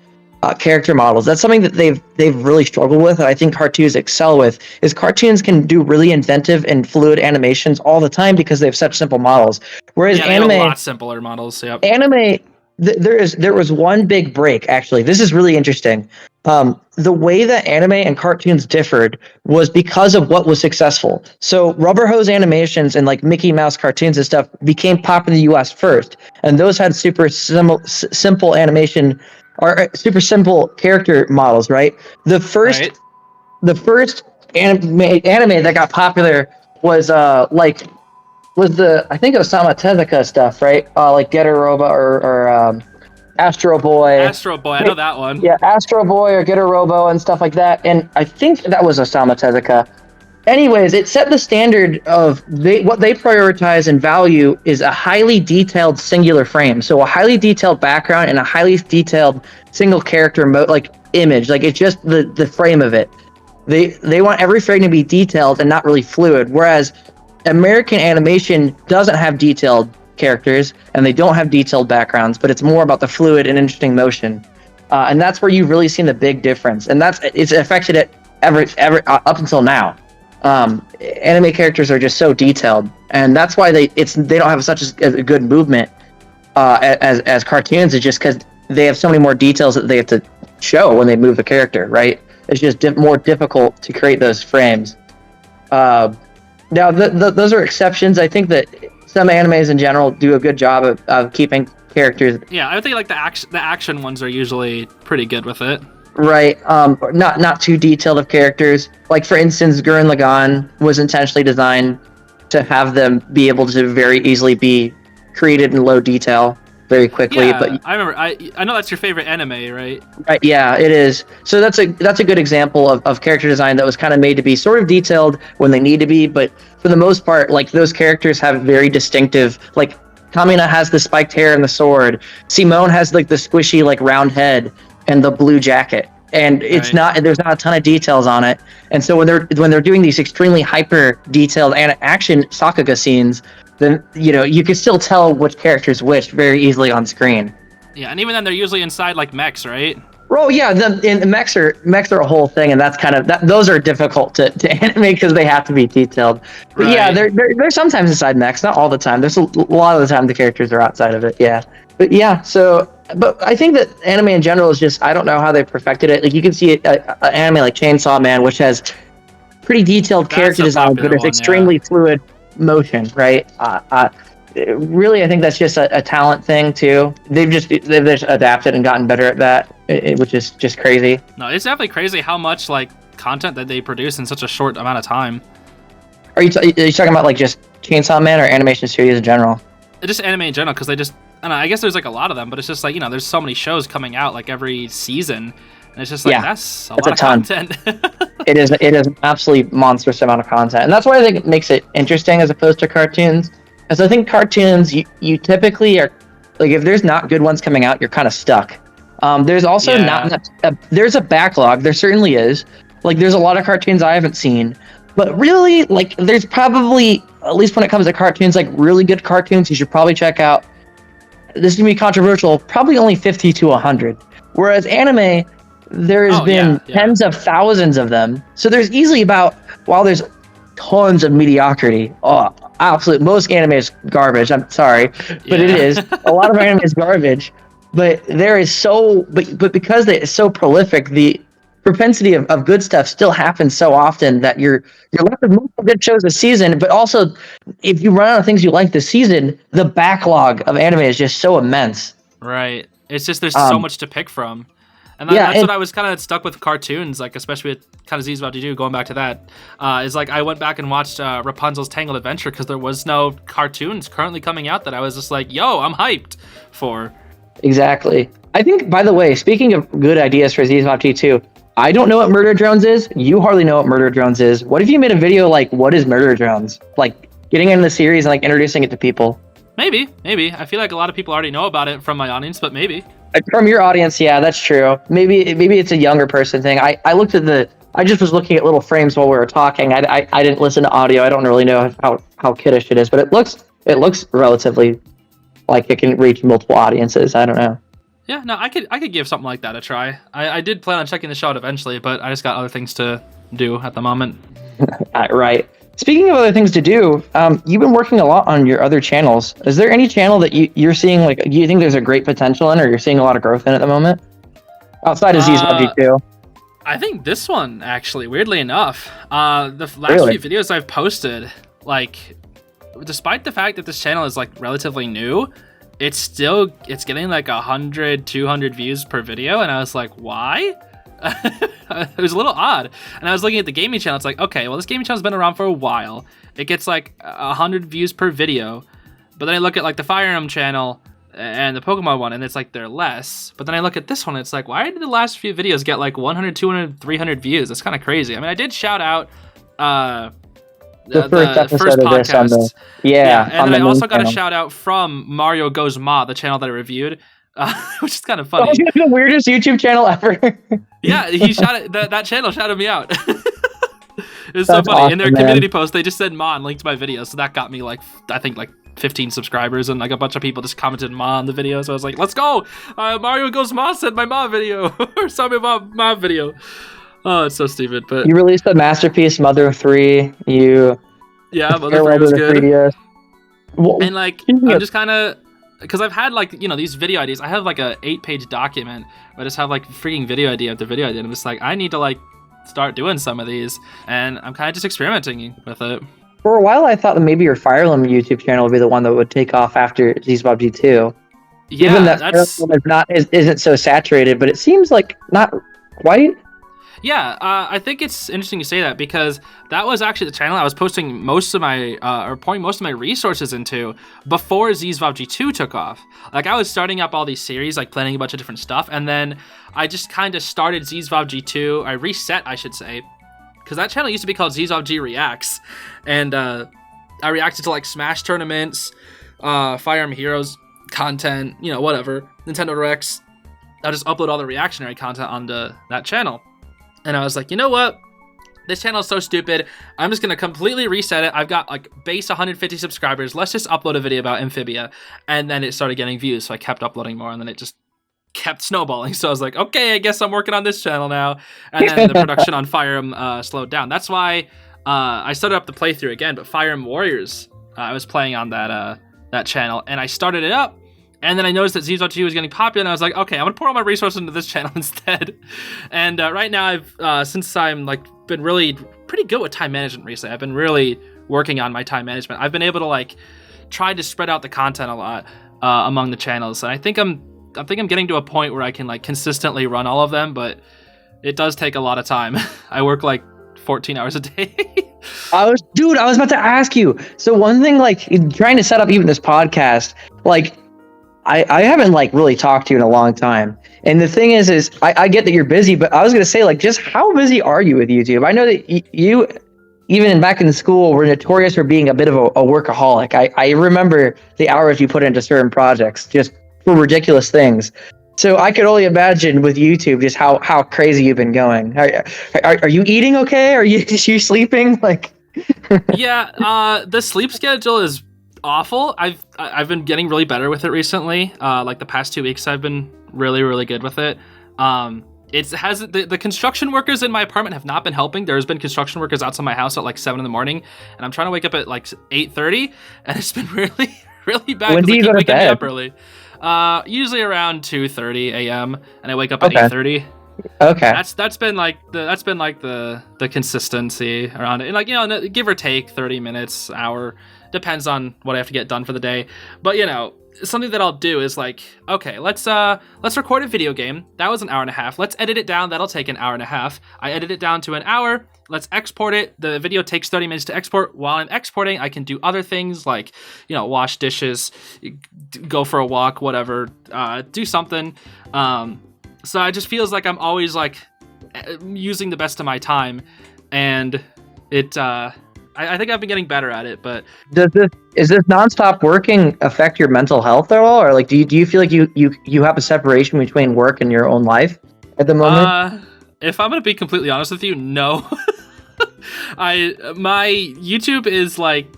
character models. That's something that they've really struggled with, and I think cartoons excel with. Is cartoons can do really inventive and fluid animations all the time because they have such simple models. Whereas anime, have a lot simpler models. Yep. Anime, there was one big break actually. This is really interesting. The way that anime and cartoons differed was because of what was successful. So rubber hose animations and like Mickey Mouse cartoons and stuff became popular in the US first, and those had super simple animation or super simple character models, right? The first anime that got popular was I think Osamu Tezuka stuff, right? Like Getter Robot or Astro Boy. Astro Boy, I know that one. Yeah, Astro Boy or Getter Robo and stuff like that. And I think that was Osamu Tezuka. Anyways, it set the standard of what they prioritize and value is a highly detailed singular frame. So a highly detailed background and a highly detailed single character image. Like it's just the frame of it. They want every frame to be detailed and not really fluid. Whereas American animation doesn't have detailed characters and they don't have detailed backgrounds, but it's more about the fluid and interesting motion. And that's where you've really seen the big difference. And it's affected it ever up until now. Anime characters are just so detailed, and that's why they don't have such a good movement as cartoons. It's just because they have so many more details that they have to show when they move the character, right? It's just more difficult to create those frames. Now, those are exceptions. I think that some animes in general do a good job of keeping characters. Yeah, I would think like the action ones are usually pretty good with it. Right. Not too detailed of characters. Like for instance, Gurren Lagann was intentionally designed to have them be able to very easily be created in low detail very quickly. Yeah, but I remember. I know that's your favorite anime, right? Right. Yeah, it is. So that's a good example of character design that was kind of made to be sort of detailed when they need to be, but for the most part, like those characters have very distinctive. Like Kamina has the spiked hair and the sword. Simone has like the squishy like round head and the blue jacket, and there's not a ton of details on it. And so when they're doing these extremely hyper detailed action Sakuga scenes, then you can still tell which character is which very easily on screen. Yeah, and even then they're usually inside like mechs, right? Oh yeah, the mechs are a whole thing, and that's kind of those are difficult to animate because they have to be detailed. But Right. yeah, they're sometimes inside mechs, not all the time. There's a lot of the time the characters are outside of it. Yeah, but I think that anime in general is just, I don't know how they perfected it. Like you can see an anime like Chainsaw Man, which has pretty detailed character design, but it's extremely fluid motion, right? Really, I think that's just a talent thing too. They've just adapted and gotten better at that, which is just crazy. No, it's definitely crazy how much like content that they produce in such a short amount of time. Are you talking about like just Chainsaw Man or animation studios in general? Just anime in general, because they just, I don't know, I guess there's like a lot of them, but it's just like, there's so many shows coming out like every season, and it's just like, that's a lot of content. It is an absolutely monstrous amount of content, and that's why I think it makes it interesting as opposed to cartoons. Because I think cartoons, you typically are, like, if there's not good ones coming out, you're kind of stuck. There's also there's a backlog. There certainly is. Like, there's a lot of cartoons I haven't seen. But really, like, there's probably, at least when it comes to cartoons, like, really good cartoons you should probably check out. This is going to be controversial, probably only 50 to 100. Whereas anime, there's been tens of thousands of them. So there's easily while there's tons of mediocrity. Oh, absolutely. Most anime is garbage. I'm sorry, but it is. A lot of anime is garbage. But there is but because it's so prolific, the propensity of good stuff still happens so often that you're left with multiple good shows this season. But also, if you run out of things you like this season, the backlog of anime is just so immense. Right. It's just there's so much to pick from. And that's what I was kind of stuck with cartoons, like especially with kind of Zeez about to do, going back to that, is like I went back and watched Rapunzel's Tangled Adventure because there was no cartoons currently coming out that I was just like, yo, I'm hyped for. Exactly. I think, by the way, speaking of good ideas for Zeez about T2, I don't know what Murder Drones is. You hardly know what Murder Drones is. What if you made a video like, what is Murder Drones? Like, getting into the series and like introducing it to people. Maybe. I feel like a lot of people already know about it from my audience, but maybe. From your audience, yeah, that's true. Maybe it's a younger person thing. I just was looking at little frames while we were talking. I didn't listen to audio. I don't really know how kiddish it is, but it looks relatively like it can reach multiple audiences. I don't know. Yeah, no, I could give something like that a try. I did plan on checking the show out eventually, but I just got other things to do at the moment. Right. Speaking of other things to do, you've been working a lot on your other channels. Is there any channel that you're seeing, like, you think there's a great potential in, or you're seeing a lot of growth in at the moment? Outside of Zeez PUBG 2. I think this one, actually, weirdly enough. The last few videos I've posted, like, despite the fact that this channel is, like, relatively new, it's getting, like, 100, 200 views per video, and I was like, why? It was a little odd. And I was looking at the gaming channel. It's like, okay, well, this gaming channel's been around for a while. It gets like 100 views per video. But then I look at like the Fire Emblem channel and the Pokemon one, and it's like they're less. But then I look at this one, and it's like, why did the last few videos get like 100, 200, 300 views? That's kind of crazy. I mean, I did shout out the first podcast. And then I also got a shout out from Mario Goes Ma, the channel that I reviewed. Which is kind of funny. That was the weirdest YouTube channel ever. Yeah, he shouted that channel shouted me out. It was so funny. In their community post, they just said Ma and linked to my video, so that got me like 15 subscribers, and like a bunch of people just commented Ma on the video. So I was like, let's go! Mario Goes Ma said my Ma video or saw my Ma video. Oh, it's so stupid. But you released the masterpiece Mother of 3. Mother of 3 was good. And like, I'm just kind of. Because I've had like, these video ideas. I have like a 8-page document where I just have like freaking video idea after video idea. And I'm just like, I need to like start doing some of these. And I'm kind of just experimenting with it. For a while, I thought that maybe your Fire Emblem YouTube channel would be the one that would take off after Zeez PUBG 2. Yeah, given that Fire Emblem isn't so saturated, but it seems like not quite. Yeah, I think it's interesting you say that because that was actually the channel I was posting most of my, or pouring most of my resources into before Zeez PUBG 2 took off. Like, I was starting up all these series, like planning a bunch of different stuff, and then I just kind of started Zeez PUBG 2. I reset, I should say, because that channel used to be called Zeez PUBG Reacts, and I reacted to like Smash tournaments, Fire Emblem Heroes content, whatever, Nintendo Directs. I'll just upload all the reactionary content onto that channel. And I was like, you know what? this channel is so stupid. I'm just gonna completely reset it. I've got like base 150 subscribers. Let's just upload a video about Amphibia. And then it started getting views, so I kept uploading more, and then it just kept snowballing. So I was like, okay, I guess I'm working on this channel now. And then the production on Fire Emblem slowed down. That's why I started up the playthrough again. But Fire Emblem Warriors, I was playing on that channel, and I started it up. And then I noticed that Zeez was getting popular, and I was like, okay, I'm gonna pour all my resources into this channel instead. And right now, I've since I'm like been really pretty good with time management recently. I've been really working on my time management. I've been able to like try to spread out the content a lot among the channels, and I think I'm getting to a point where I can like consistently run all of them, but it does take a lot of time. I work like 14 hours a day. I was about to ask you. So one thing, like trying to set up even this podcast, like. I haven't like really talked to you in a long time. And the thing is I get that you're busy, but I was going to say like, just how busy are you with YouTube? I know that you, even back in school, were notorious for being a bit of a workaholic. I remember the hours you put into certain projects just for ridiculous things. So I could only imagine with YouTube just how crazy you've been going. Are you eating okay? Are you sleeping? Like, yeah, the sleep schedule is awful. I've been getting really better with it recently. Like the past 2 weeks, I've been really good with it. The construction workers in my apartment have not been helping. There's been construction workers outside my house at like 7 a.m, and I'm trying to wake up at like 8:30, and it's been really bad. When do you go to bed? Me up early. Usually around 2:30 a.m. and I wake up at 8:30. Okay. That's been like the consistency around it, and like, you know, give or take 30 minutes, hour. Depends on what I have to get done for the day. But, you know, something that I'll do is like, okay, let's record a video game. That was an hour and a half. Let's edit it down. That'll take an hour and a half. I edit it down to an hour. Let's export it. The video takes 30 minutes to export. While I'm exporting, I can do other things like, you know, wash dishes, go for a walk, whatever, do something. So it just feels like I'm always like using the best of my time, and it, I think I've been getting better at it, but is this nonstop working affect your mental health at all, or like do you feel like you have a separation between work and your own life at the moment? If I'm gonna be completely honest with you, no. My YouTube is like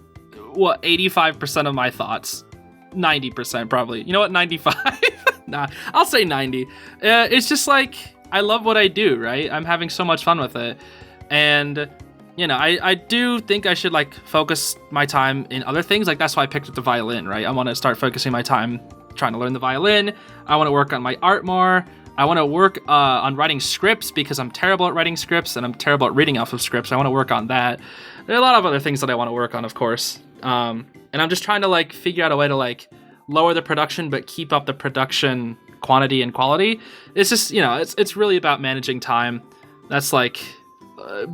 85% of my thoughts, 90% probably. You know what, 95? Nah, I'll say 90. It's just like I love what I do, right? I'm having so much fun with it, and you know, I do think I should like focus my time in other things. Like that's why I picked up the violin, right? I want to start focusing my time trying to learn the violin. I want to work on my art more. I want to work on writing scripts because I'm terrible at writing scripts and I'm terrible at reading off of scripts. I want to work on that. There are a lot of other things that I want to work on, of course. And I'm just trying to like figure out a way to like lower the production but keep up the production quantity and quality. It's just, you know, it's really about managing time. That's like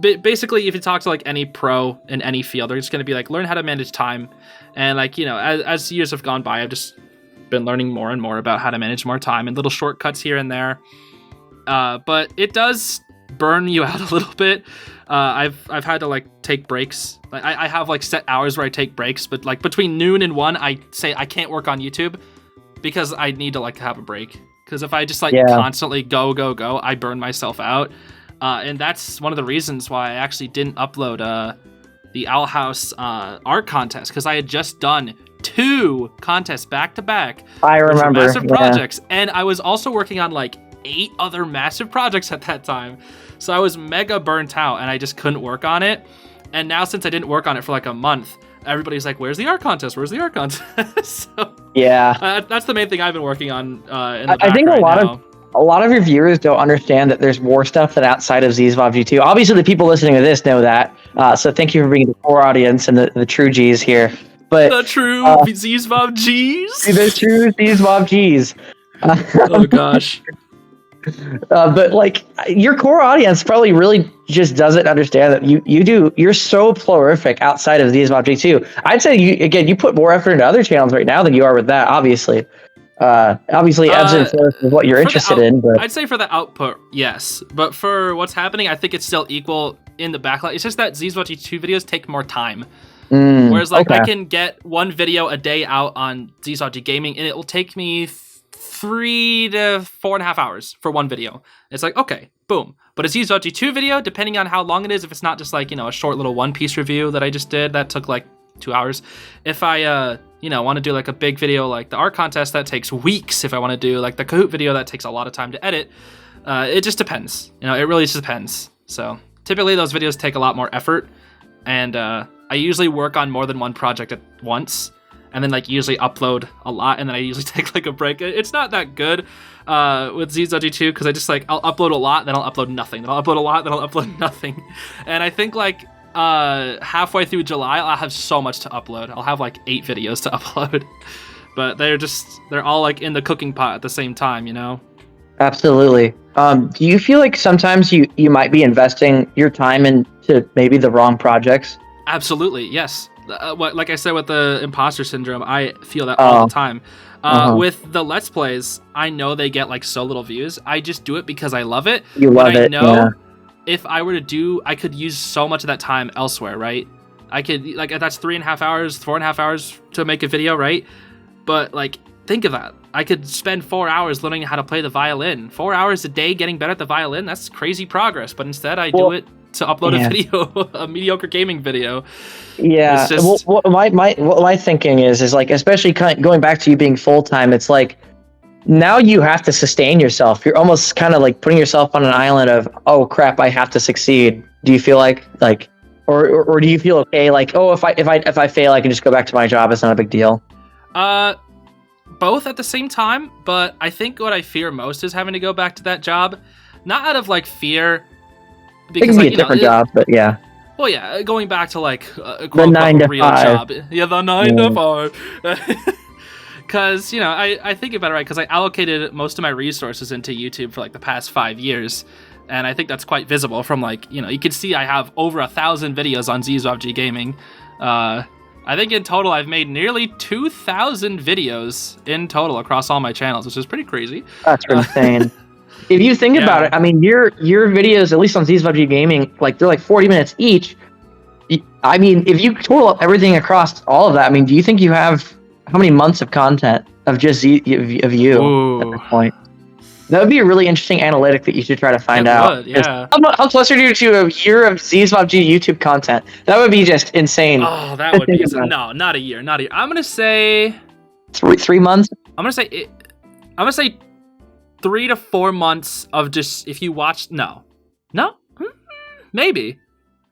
basically, if you talk to like any pro in any field, they're just going to be like, learn how to manage time. And like, you know, as years have gone by, I've just been learning more and more about how to manage more time and little shortcuts here and there. But it does burn you out a little bit. I've had to like take breaks. Like I have like set hours where I take breaks, but like between noon and 1, I say I can't work on YouTube because I need to like have a break. Because if I just like constantly go, I burn myself out. And that's one of the reasons why I actually didn't upload the Owl House art contest, because I had just done 2 contests back to back. I remember. Massive projects. And I was also working on like 8 other massive projects at that time. So I was mega burnt out and I just couldn't work on it. And now since I didn't work on it for like a month, everybody's like, where's the art contest? Where's the art contest? So, yeah. That's the main thing I've been working on in the back I think right now. A lot of your viewers don't understand that there's more stuff that outside of Zeez G2. Obviously, the people listening to this know that. So thank you for being the core audience and the true G's here. But the true Zeez G's. The true Zeez G's. Oh gosh. But like your core audience probably really just doesn't understand that you're so prolific outside of Zeez G2. I'd say you put more effort into other channels right now than you are with that, obviously. Obviously ebbs and flows with what you're interested in, but I'd say for the output, yes. But for what's happening, I think it's still equal in the backlog. It's just that Zeez G2 videos take more time. Whereas like I can get one video a day out on Zeez Gaming, and it will take me 3 to 4.5 hours for one video. It's like, okay, boom. But a Zeez 2 video, depending on how long it is, if it's not just like, a short little One Piece review that I just did, that took like 2 hours. If I, want to do like a big video like the art contest, that takes weeks. If I want to do like the Kahoot video, that takes a lot of time to edit. It just depends. It really just depends. So typically those videos take a lot more effort. And I usually work on more than one project at once. And then like usually upload a lot, and then I usually take like a break. It's not that good with Zeez 2 because I just like I'll upload a lot, then I'll upload nothing, then I'll upload a lot, then I'll upload nothing. And I think like halfway through July I'll have so much to upload. I'll have like 8 videos to upload, but they're all like in the cooking pot at the same time, Absolutely. Do you feel like sometimes you might be investing your time into maybe the wrong projects? Absolutely, yes. Like I said with the imposter syndrome, I feel that all the time. With the Let's Plays, I know they get like so little views. I just do it because I love it. You love it. I know if I were to I could use so much of that time elsewhere, right? I could, like, that's 3.5 hours, 4.5 hours to make a video, right? But like, think of that. I could spend 4 hours learning how to play the violin. 4 hours a day getting better at the violin. That's crazy progress. But instead, I do it to upload a video, a mediocre gaming video. Yeah. Just... What my thinking is like, especially going back to you being full time, it's like now you have to sustain yourself. You're almost kind of like putting yourself on an island of, oh crap, I have to succeed. Do you feel like, or do you feel okay? Like, oh, if I fail, I can just go back to my job. It's not a big deal. Both at the same time, but I think what I fear most is having to go back to that job, not out of like fear. Because, it can be a different job, but yeah. Well, yeah, going back to like a the 9 to real 5 job. Yeah, the 9 to 5. Because, I think about it, right? Because I allocated most of my resources into YouTube for like the past 5 years. And I think that's quite visible from like, you can see I have over 1,000 videos on Zeez Gaming. I think in total I've made nearly 2,000 videos in total across all my channels, which is pretty crazy. That's insane. If you think about it, I mean, your videos, at least on Zeez Gaming, like they're like 40 minutes each. I mean, if you total up everything across all of that, I mean, do you think you have how many months of content of just of you at this point? That would be a really interesting analytic that you should try to find out. Would, yeah. How close are you to a year of Zeez YouTube content? That would be just insane. Oh, that would be no, not a year, not a year. I'm gonna say 3 months. I'm gonna say 3 to 4 months of just if you watch. No, maybe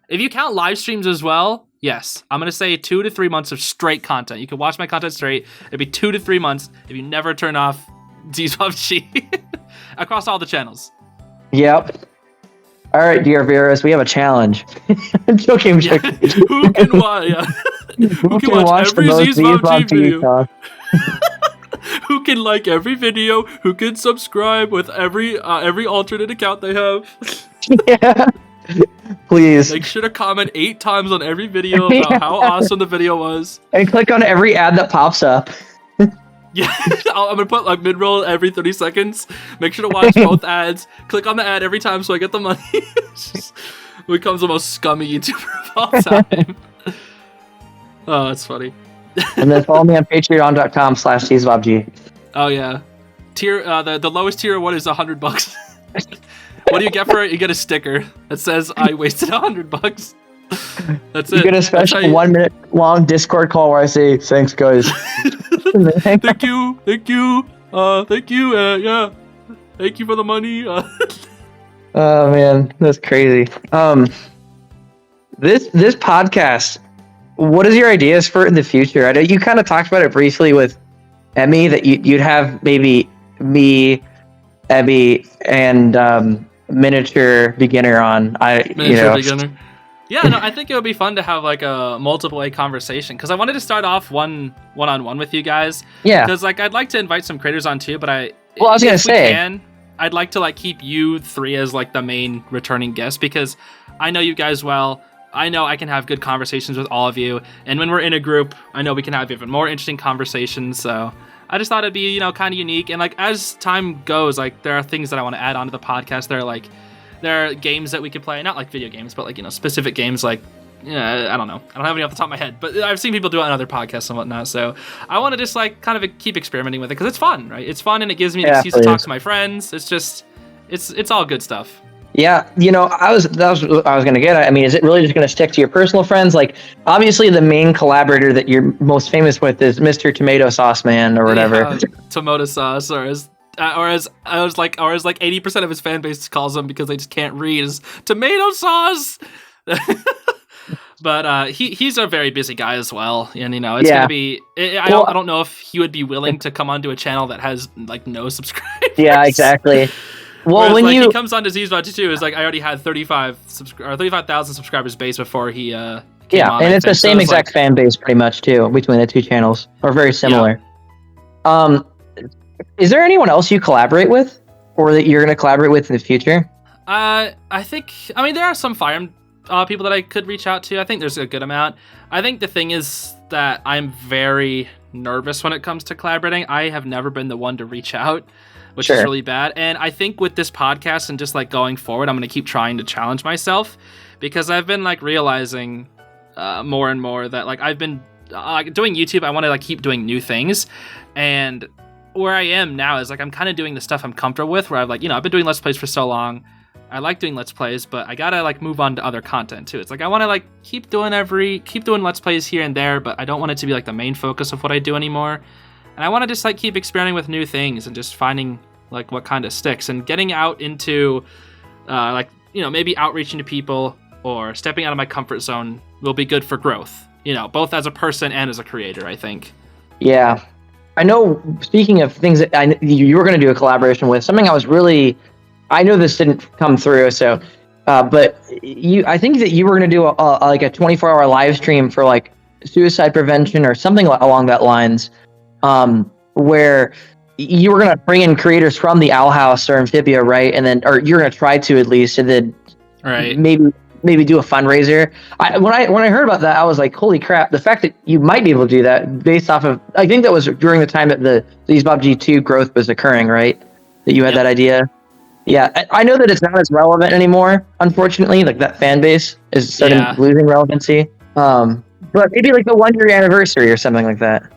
if you count live streams as well. Yes, I'm gonna say 2 to 3 months of straight content. You can watch my content straight. It'd be 2 to 3 months if you never turn off Zeez across all the channels. Yep. All right, dear viewers, we have a challenge. I'm joking. Yeah. Who can watch? Yeah. Who can watch every Zeez video? Who can like every video? Who can subscribe with every alternate account they have? Yeah. Please. Make sure to comment 8 times on every video about how awesome the video was. And click on every ad that pops up. Yeah, I'm gonna put like mid-roll every 30 seconds. Make sure to watch both ads. Click on the ad every time so I get the money. It becomes the most scummy YouTuber of all time. Oh, that's funny. And then follow me on patreon.com/ZeezBobG. Oh yeah, tier the lowest tier one is $100. What do you get for it? You get a sticker that says I wasted $100. That's it. You get a special 1 minute long Discord call where I say thanks, guys. Thank you. Yeah. Thank you for the money. Oh man, that's crazy. This podcast. What is your ideas for it in the future? I know you kind of talked about it briefly with Emmy that you'd have maybe me, Emmy, and miniature beginner on. Beginner. Yeah, no, I think it would be fun to have like a multiple way conversation because I wanted to start off one-on-one with you guys. Yeah. Because like I'd like to invite some creators on too, but I was gonna say I'd like to like keep you 3 as like the main returning guests because I know you guys well. I know I can have good conversations with all of you, and when we're in a group, I know we can have even more interesting conversations. So I just thought it'd be kind of unique, and like as time goes, like there are things that I want to add onto the podcast. There are games that we could play, not like video games, but like specific games like I don't know. I don't have any off the top of my head, but I've seen people do it on other podcasts and whatnot. So I want to just like kind of keep experimenting with it because it's fun, right? It's fun and it gives me an excuse to talk to my friends. It's just, it's all good stuff. Yeah, that was what I was going to get at. I mean, is it really just going to stick to your personal friends? Like, obviously, the main collaborator that you're most famous with is Mr. Tomato Sauce Man or whatever. Yeah, tomato sauce, or as 80% of his fan base calls him because they just can't read is tomato sauce. But he's a very busy guy as well, and it's gonna be. I don't know if he would be willing to come onto a channel that has like no subscribers. Yeah, exactly. Well, whereas, when he comes on to Zeez too, is like I already had 35,000 subscribers base before he came on. Yeah, and it's the same exact fan base pretty much too between the two channels, or very similar. Yeah. Is there anyone else you collaborate with, or that you're going to collaborate with in the future? I mean, there are some Fire Emblem people that I could reach out to. I think there's a good amount. I think the thing is that I'm very nervous when it comes to collaborating. I have never been the one to reach out, which is really bad. And I think with this podcast and just like going forward, I'm going to keep trying to challenge myself because I've been like realizing more and more that like I've been doing YouTube. I want to like keep doing new things, and where I am now is like I'm kind of doing the stuff I'm comfortable with. Where I've like I've been doing Let's Plays for so long. I like doing Let's Plays, but I gotta like move on to other content too. It's like I want to like keep doing Let's Plays here and there, but I don't want it to be like the main focus of what I do anymore. And I want to just like keep experimenting with new things and just finding like what kind of sticks and getting out into maybe outreaching to people or stepping out of my comfort zone will be good for growth. Both as a person and as a creator, I think. Yeah. I know, speaking of things that you were going to do a collaboration with, something I know this didn't come through, so, but I think that you were going to do a 24-hour live stream for like suicide prevention or something along that lines, where you were going to bring in creators from the Owl House or Amphibia, right? And then, or you're going to try to at least, and then maybe do a fundraiser. When I heard about that, I was like, holy crap, the fact that you might be able to do that based off of, I think that was during the time that the ZeezBobG 2 growth was occurring, right? That you had that idea. Yeah, I know that it's not as relevant anymore, unfortunately. Like that fan base is starting losing relevancy. But maybe like the 1-year anniversary or something like that.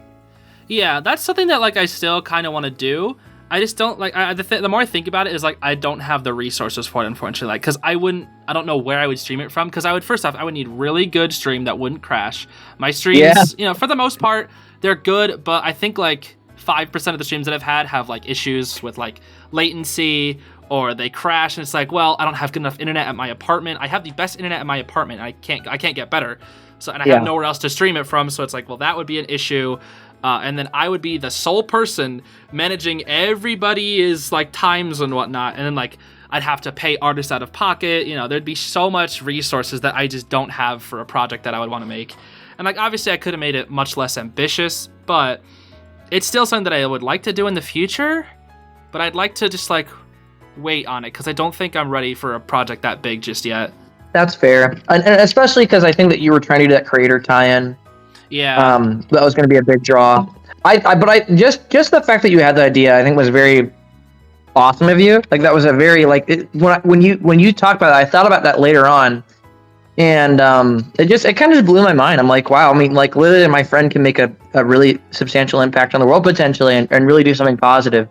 Yeah, that's something that like I still kind of want to do. I just don't like. The more I think about it, is like I don't have the resources for it, unfortunately. Like, because I don't know where I would stream it from. Because I would need really good stream that wouldn't crash. My streams, for the most part, they're good, but I think like 5% of the streams that I've had have like issues with like latency, or they crash, and it's like, well, I don't have good enough internet at my apartment. I have the best internet at my apartment. I can't get better. So, and I have nowhere else to stream it from. So it's like, well, that would be an issue. And then I would be the sole person managing everybody's like times and whatnot. And then like I'd have to pay artists out of pocket. There'd be so much resources that I just don't have for a project that I would want to make. And like obviously I could have made it much less ambitious, but it's still something that I would like to do in the future. But I'd like to just like wait on it because I don't think I'm ready for a project that big just yet. That's fair, and especially because I think that you were trying to do that creator tie-in. Yeah. That was going to be a big draw. But just the fact that you had the idea, I think, was very awesome of you. Like that was a very when you talked about it, I thought about that later on, and it kind of just blew my mind. I'm like, wow. I mean, like literally, my friend can make a really substantial impact on the world potentially, and really do something positive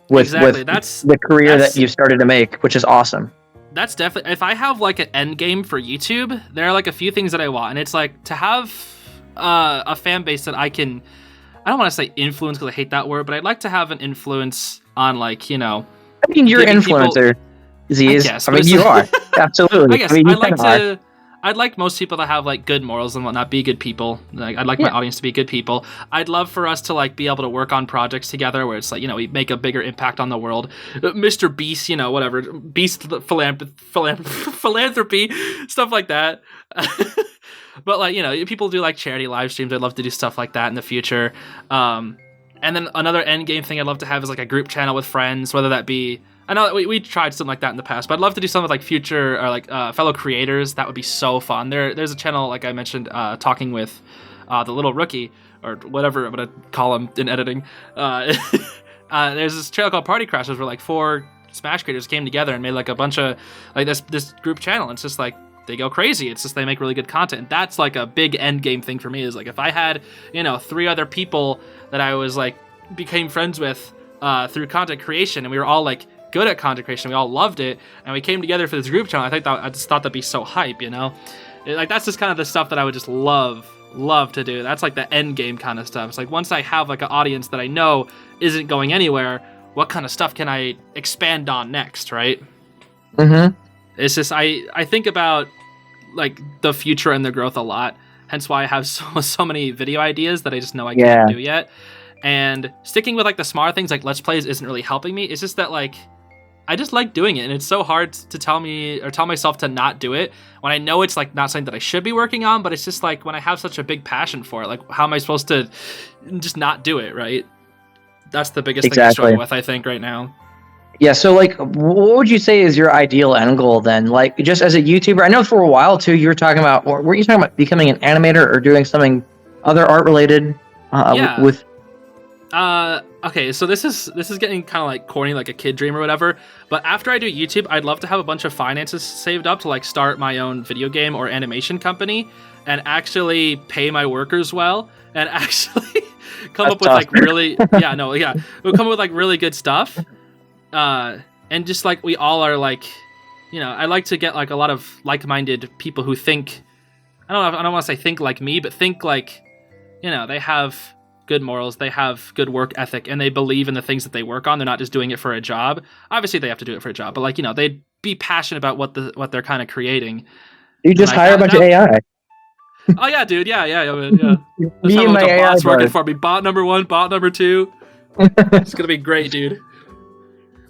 with the career that you've started to make, which is awesome. That's definitely, if I have like an Endgame for YouTube, there are like a few things that I want, and it's like to have a fan base that I don't want to say influence because I hate that word, but I'd like to have an influence on like, I mean, you're an influencer, Zeez. I mean, you are. Absolutely. I guess I'd like most people to have like good morals and whatnot, be good people. Like I'd like my audience to be good people. I'd love for us to like be able to work on projects together where it's like, we make a bigger impact on the world. Mr. Beast, whatever, Beast philanthropy, stuff like that. But like, people do like charity live streams. I'd love to do stuff like that in the future. And then another Endgame thing I'd love to have is like a group channel with friends, whether that be, I know we tried something like that in the past, but I'd love to do something with like future or like fellow creators. That would be so fun. There's a channel, like I mentioned, talking with the little rookie or whatever I'm gonna call him in editing. There's this channel called Party Crashers where like 4 Smash creators came together and made like a bunch of like this group channel. It's just like they go crazy. It's just they make really good content. That's like a big Endgame thing for me, is like if I had, 3 other people that I was like became friends with through content creation, and we were all like good at content creation, we all loved it, and we came together for this group channel, I just thought that'd be so hype, Like that's just kind of the stuff that I would just love to do. That's like the end game kind of stuff. It's like once I have like an audience that I know isn't going anywhere, what kind of stuff can I expand on next, right? Mm-hmm. It's just I think about like the future and the growth a lot. Hence why I have so many video ideas that I just know I can't do yet. And sticking with like the smaller things like Let's Plays isn't really helping me. It's just that like I just like doing it, and it's so hard to tell myself to not do it when I know it's like not something that I should be working on, but it's just like when I have such a big passion for it, like how am I supposed to just not do it, right? That's the biggest thing I struggle with, I think, right now. Yeah, so like what would you say is your ideal end goal then? Like just as a YouTuber, I know for a while too you were talking about, or were you talking about becoming an animator or doing something other art related with okay, so this is getting kind of like corny, like a kid dream or whatever, but after I do YouTube, I'd love to have a bunch of finances saved up to like start my own video game or animation company and actually pay my workers well and actually come up with like really we'll come up with like really good stuff, and just like we all are like, I like to get like a lot of like-minded people who think, I don't want to say think like me, but think like, they have good morals, they have good work ethic, and they believe in the things that they work on. They're not just doing it for a job. Obviously they have to do it for a job, but like, they'd be passionate about what they're kind of creating. You just hire a bunch of AI. Oh yeah, dude. Yeah. Man, yeah. Me and my AI bots working for me. Bot number 1, bot number 2. It's gonna be great, dude.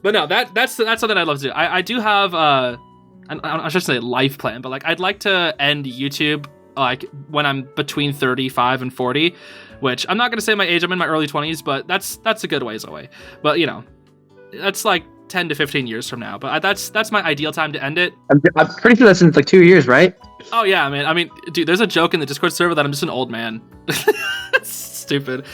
But no, that's something I'd love to do. I do have I should say life plan, but like I'd like to end YouTube like when I'm between 35 and 40, which I'm not gonna say my age. I'm in my early 20s, but that's a good ways away. But that's like 10 to 15 years from now. But that's my ideal time to end it. I'm pretty sure that's in like 2 years, right? Oh yeah, man. I mean, dude, there's a joke in the Discord server that I'm just an old man. Stupid.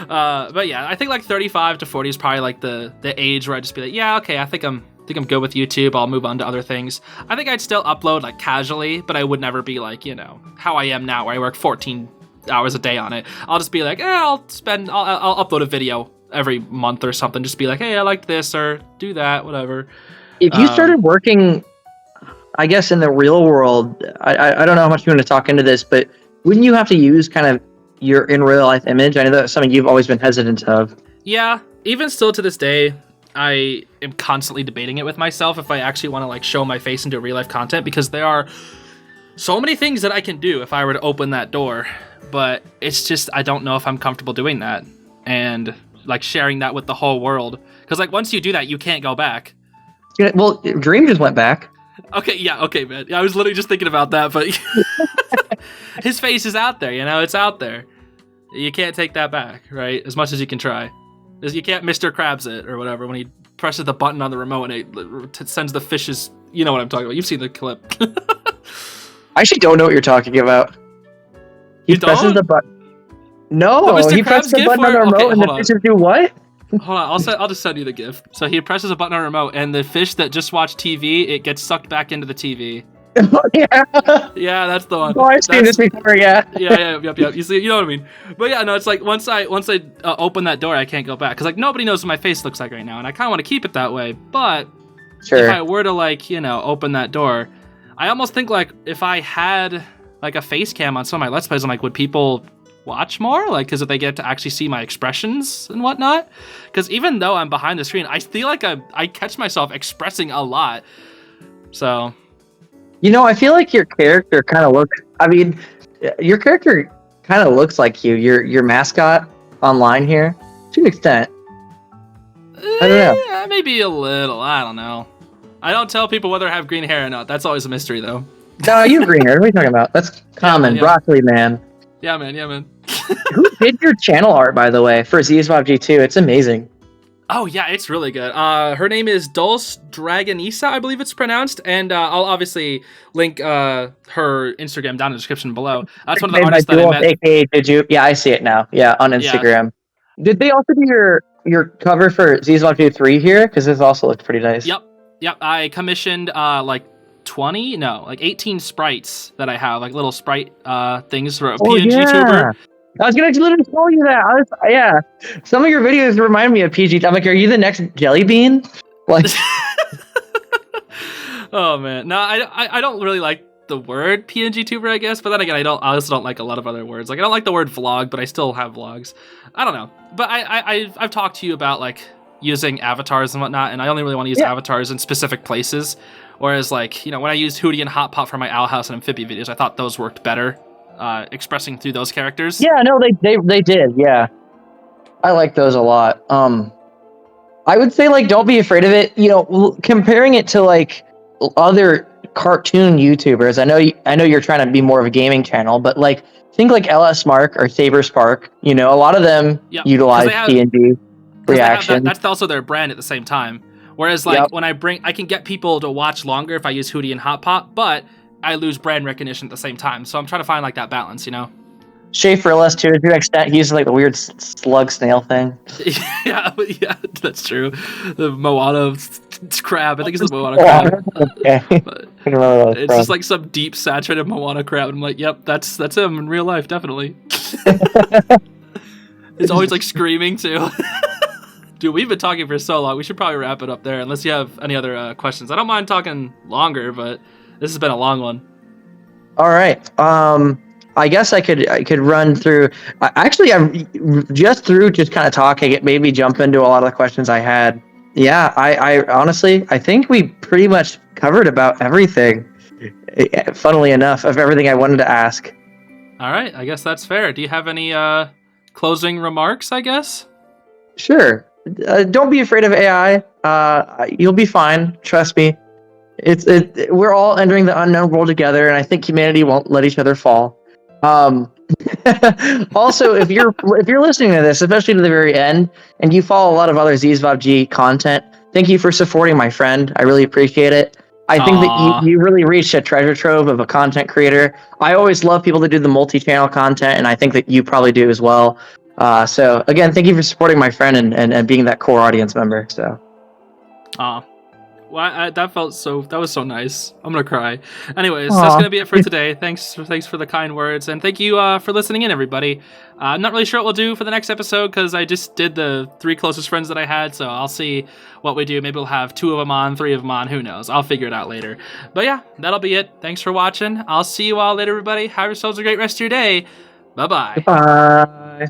But yeah, I think like 35 to 40 is probably like the age where I'd just be like, yeah, okay, I think I'm good with YouTube. I'll move on to other things. I think I'd still upload like casually, but I would never be like, how I am now, where I work 14 hours a day on it. I'll just be like, I'll upload a video every month or something. Just be like, hey, I liked this or do that, whatever. If you started working, I guess in the real world, I don't know how much you want to talk into this, but wouldn't you have to use kind of your in real life image? I know that's something you've always been hesitant of. Yeah, even still to this day, I am constantly debating it with myself if I actually want to like show my face into real life content, because there are so many things that I can do if I were to open that door, but it's just I don't know if I'm comfortable doing that and like sharing that with the whole world, because like once you do that, you can't go back. Yeah, well, Dream just went back. Okay, man. Yeah, I was literally just thinking about that, but his face is out there, it's out there. You can't take that back, right? As much as you can try. You can't Mr. Krabs it or whatever when he presses the button on the remote and it sends the fishes. You know what I'm talking about. You've seen the clip. I actually don't know what you're talking about. He presses the button. No, he presses the button on the remote and the fishes do what? Hold on, I'll just send you the GIF. So he presses a button on a remote, and the fish that just watched TV, it gets sucked back into the TV. Oh, yeah. Yeah, that's the one. Oh, I've seen this before. Yeah. Yep. You see, you know what I mean. But yeah, no, it's like once I open that door, I can't go back, because like nobody knows what my face looks like right now, and I kind of want to keep it that way. But sure, if I were to like open that door, I almost think like if I had like a face cam on some of my Let's Plays, I'm like, would people watch more, like, because if they get to actually see my expressions and whatnot, because even though I'm behind the screen, I feel like I catch myself expressing a lot. So I feel like your character kind of looks, your character kind of looks like your mascot online here to an extent. I don't know, maybe a little, I don't know. I don't tell people whether I have green hair or not. That's always a mystery though. No, you have green hair. What are you talking about? That's common. Yeah. Broccoli man. Yeah, man. Who did your channel art, by the way, for Zeez G2? It's amazing. Oh, yeah, it's really good. Her name is Dulce Dragonisa, I believe it's pronounced, and I'll obviously link her Instagram down in the description below. That's one of the artists that I met. AKA, did you? Yeah, I see it now. Yeah, on Instagram. Yeah. Did they also do your cover for Zeez G3 here? Because this also looks pretty nice. Yep. I commissioned like 20, no, like 18 sprites that I have, like little sprite things for a Oh, PNG yeah. Tuber. I was gonna literally tell you that. Yeah. Some of your videos remind me of PG. I'm like, are you the next Jelly Bean? Like, Oh man, no, I don't really like the word PNG Tuber, I guess, but then again, I also don't like a lot of other words. Like I don't like the word vlog, but I still have vlogs. I don't know, but I've talked to you about like using avatars and whatnot, and I only really want to use avatars in specific places. Whereas like, you know, when I used Hootie and Hot Pot for my Owl House and Amphibia videos, I thought those worked better, expressing through those characters. yeah, no, they did. Yeah, I like those a lot. I would say like don't be afraid of it. You know, comparing it to like other cartoon YouTubers. I know you're trying to be more of a gaming channel, but like think like LS Mark or Saber Spark. You know, a lot of them utilize PNG reaction. That's also their brand at the same time. Whereas like when I can get people to watch longer if I use Hootie and Hot Pot, but I lose brand recognition at the same time. So I'm trying to find like that balance, you know. Schaefer LS to an extent, he uses like the weird slug snail thing. yeah, that's true. The Moana crab. I think it's the Moana crab. Okay. It's just like some deep saturated Moana crab, and I'm like, yep, that's him in real life, definitely. It's always like screaming too. Dude, we've been talking for so long. We should probably wrap it up there, unless you have any other questions. I don't mind talking longer, but this has been a long one. All right. I guess I could run through. Actually, I'm just kind of talking. It made me jump into a lot of the questions I had. Yeah, I honestly, I think we pretty much covered about everything. Funnily enough, of everything I wanted to ask. All right, I guess that's fair. Do you have any closing remarks? I guess. Sure. Don't be afraid of AI. You'll be fine. Trust me. We're all entering the unknown world together, and I think humanity won't let each other fall. Also, if you're listening to this, especially to the very end, and you follow a lot of other ZeezVobG content, thank you for supporting my friend. I really appreciate it. I think that you really reached a treasure trove of a content creator. I always love people that do the multi-channel content, and I think that you probably do as well. So again, thank you for supporting my friend and being that core audience member. So. Well, that was so nice. I'm gonna cry. Anyways, that's gonna be it for today. Thanks for the kind words, and thank you for listening in, everybody. I'm not really sure what we'll do for the next episode because I just did the 3 closest friends that I had, so I'll see what we do. Maybe we'll have 2 of them on, 3 of them on. Who knows? I'll figure it out later. But yeah, that'll be it. Thanks for watching. I'll see you all later, everybody. Have yourselves a great rest of your day. Bye-bye. Bye.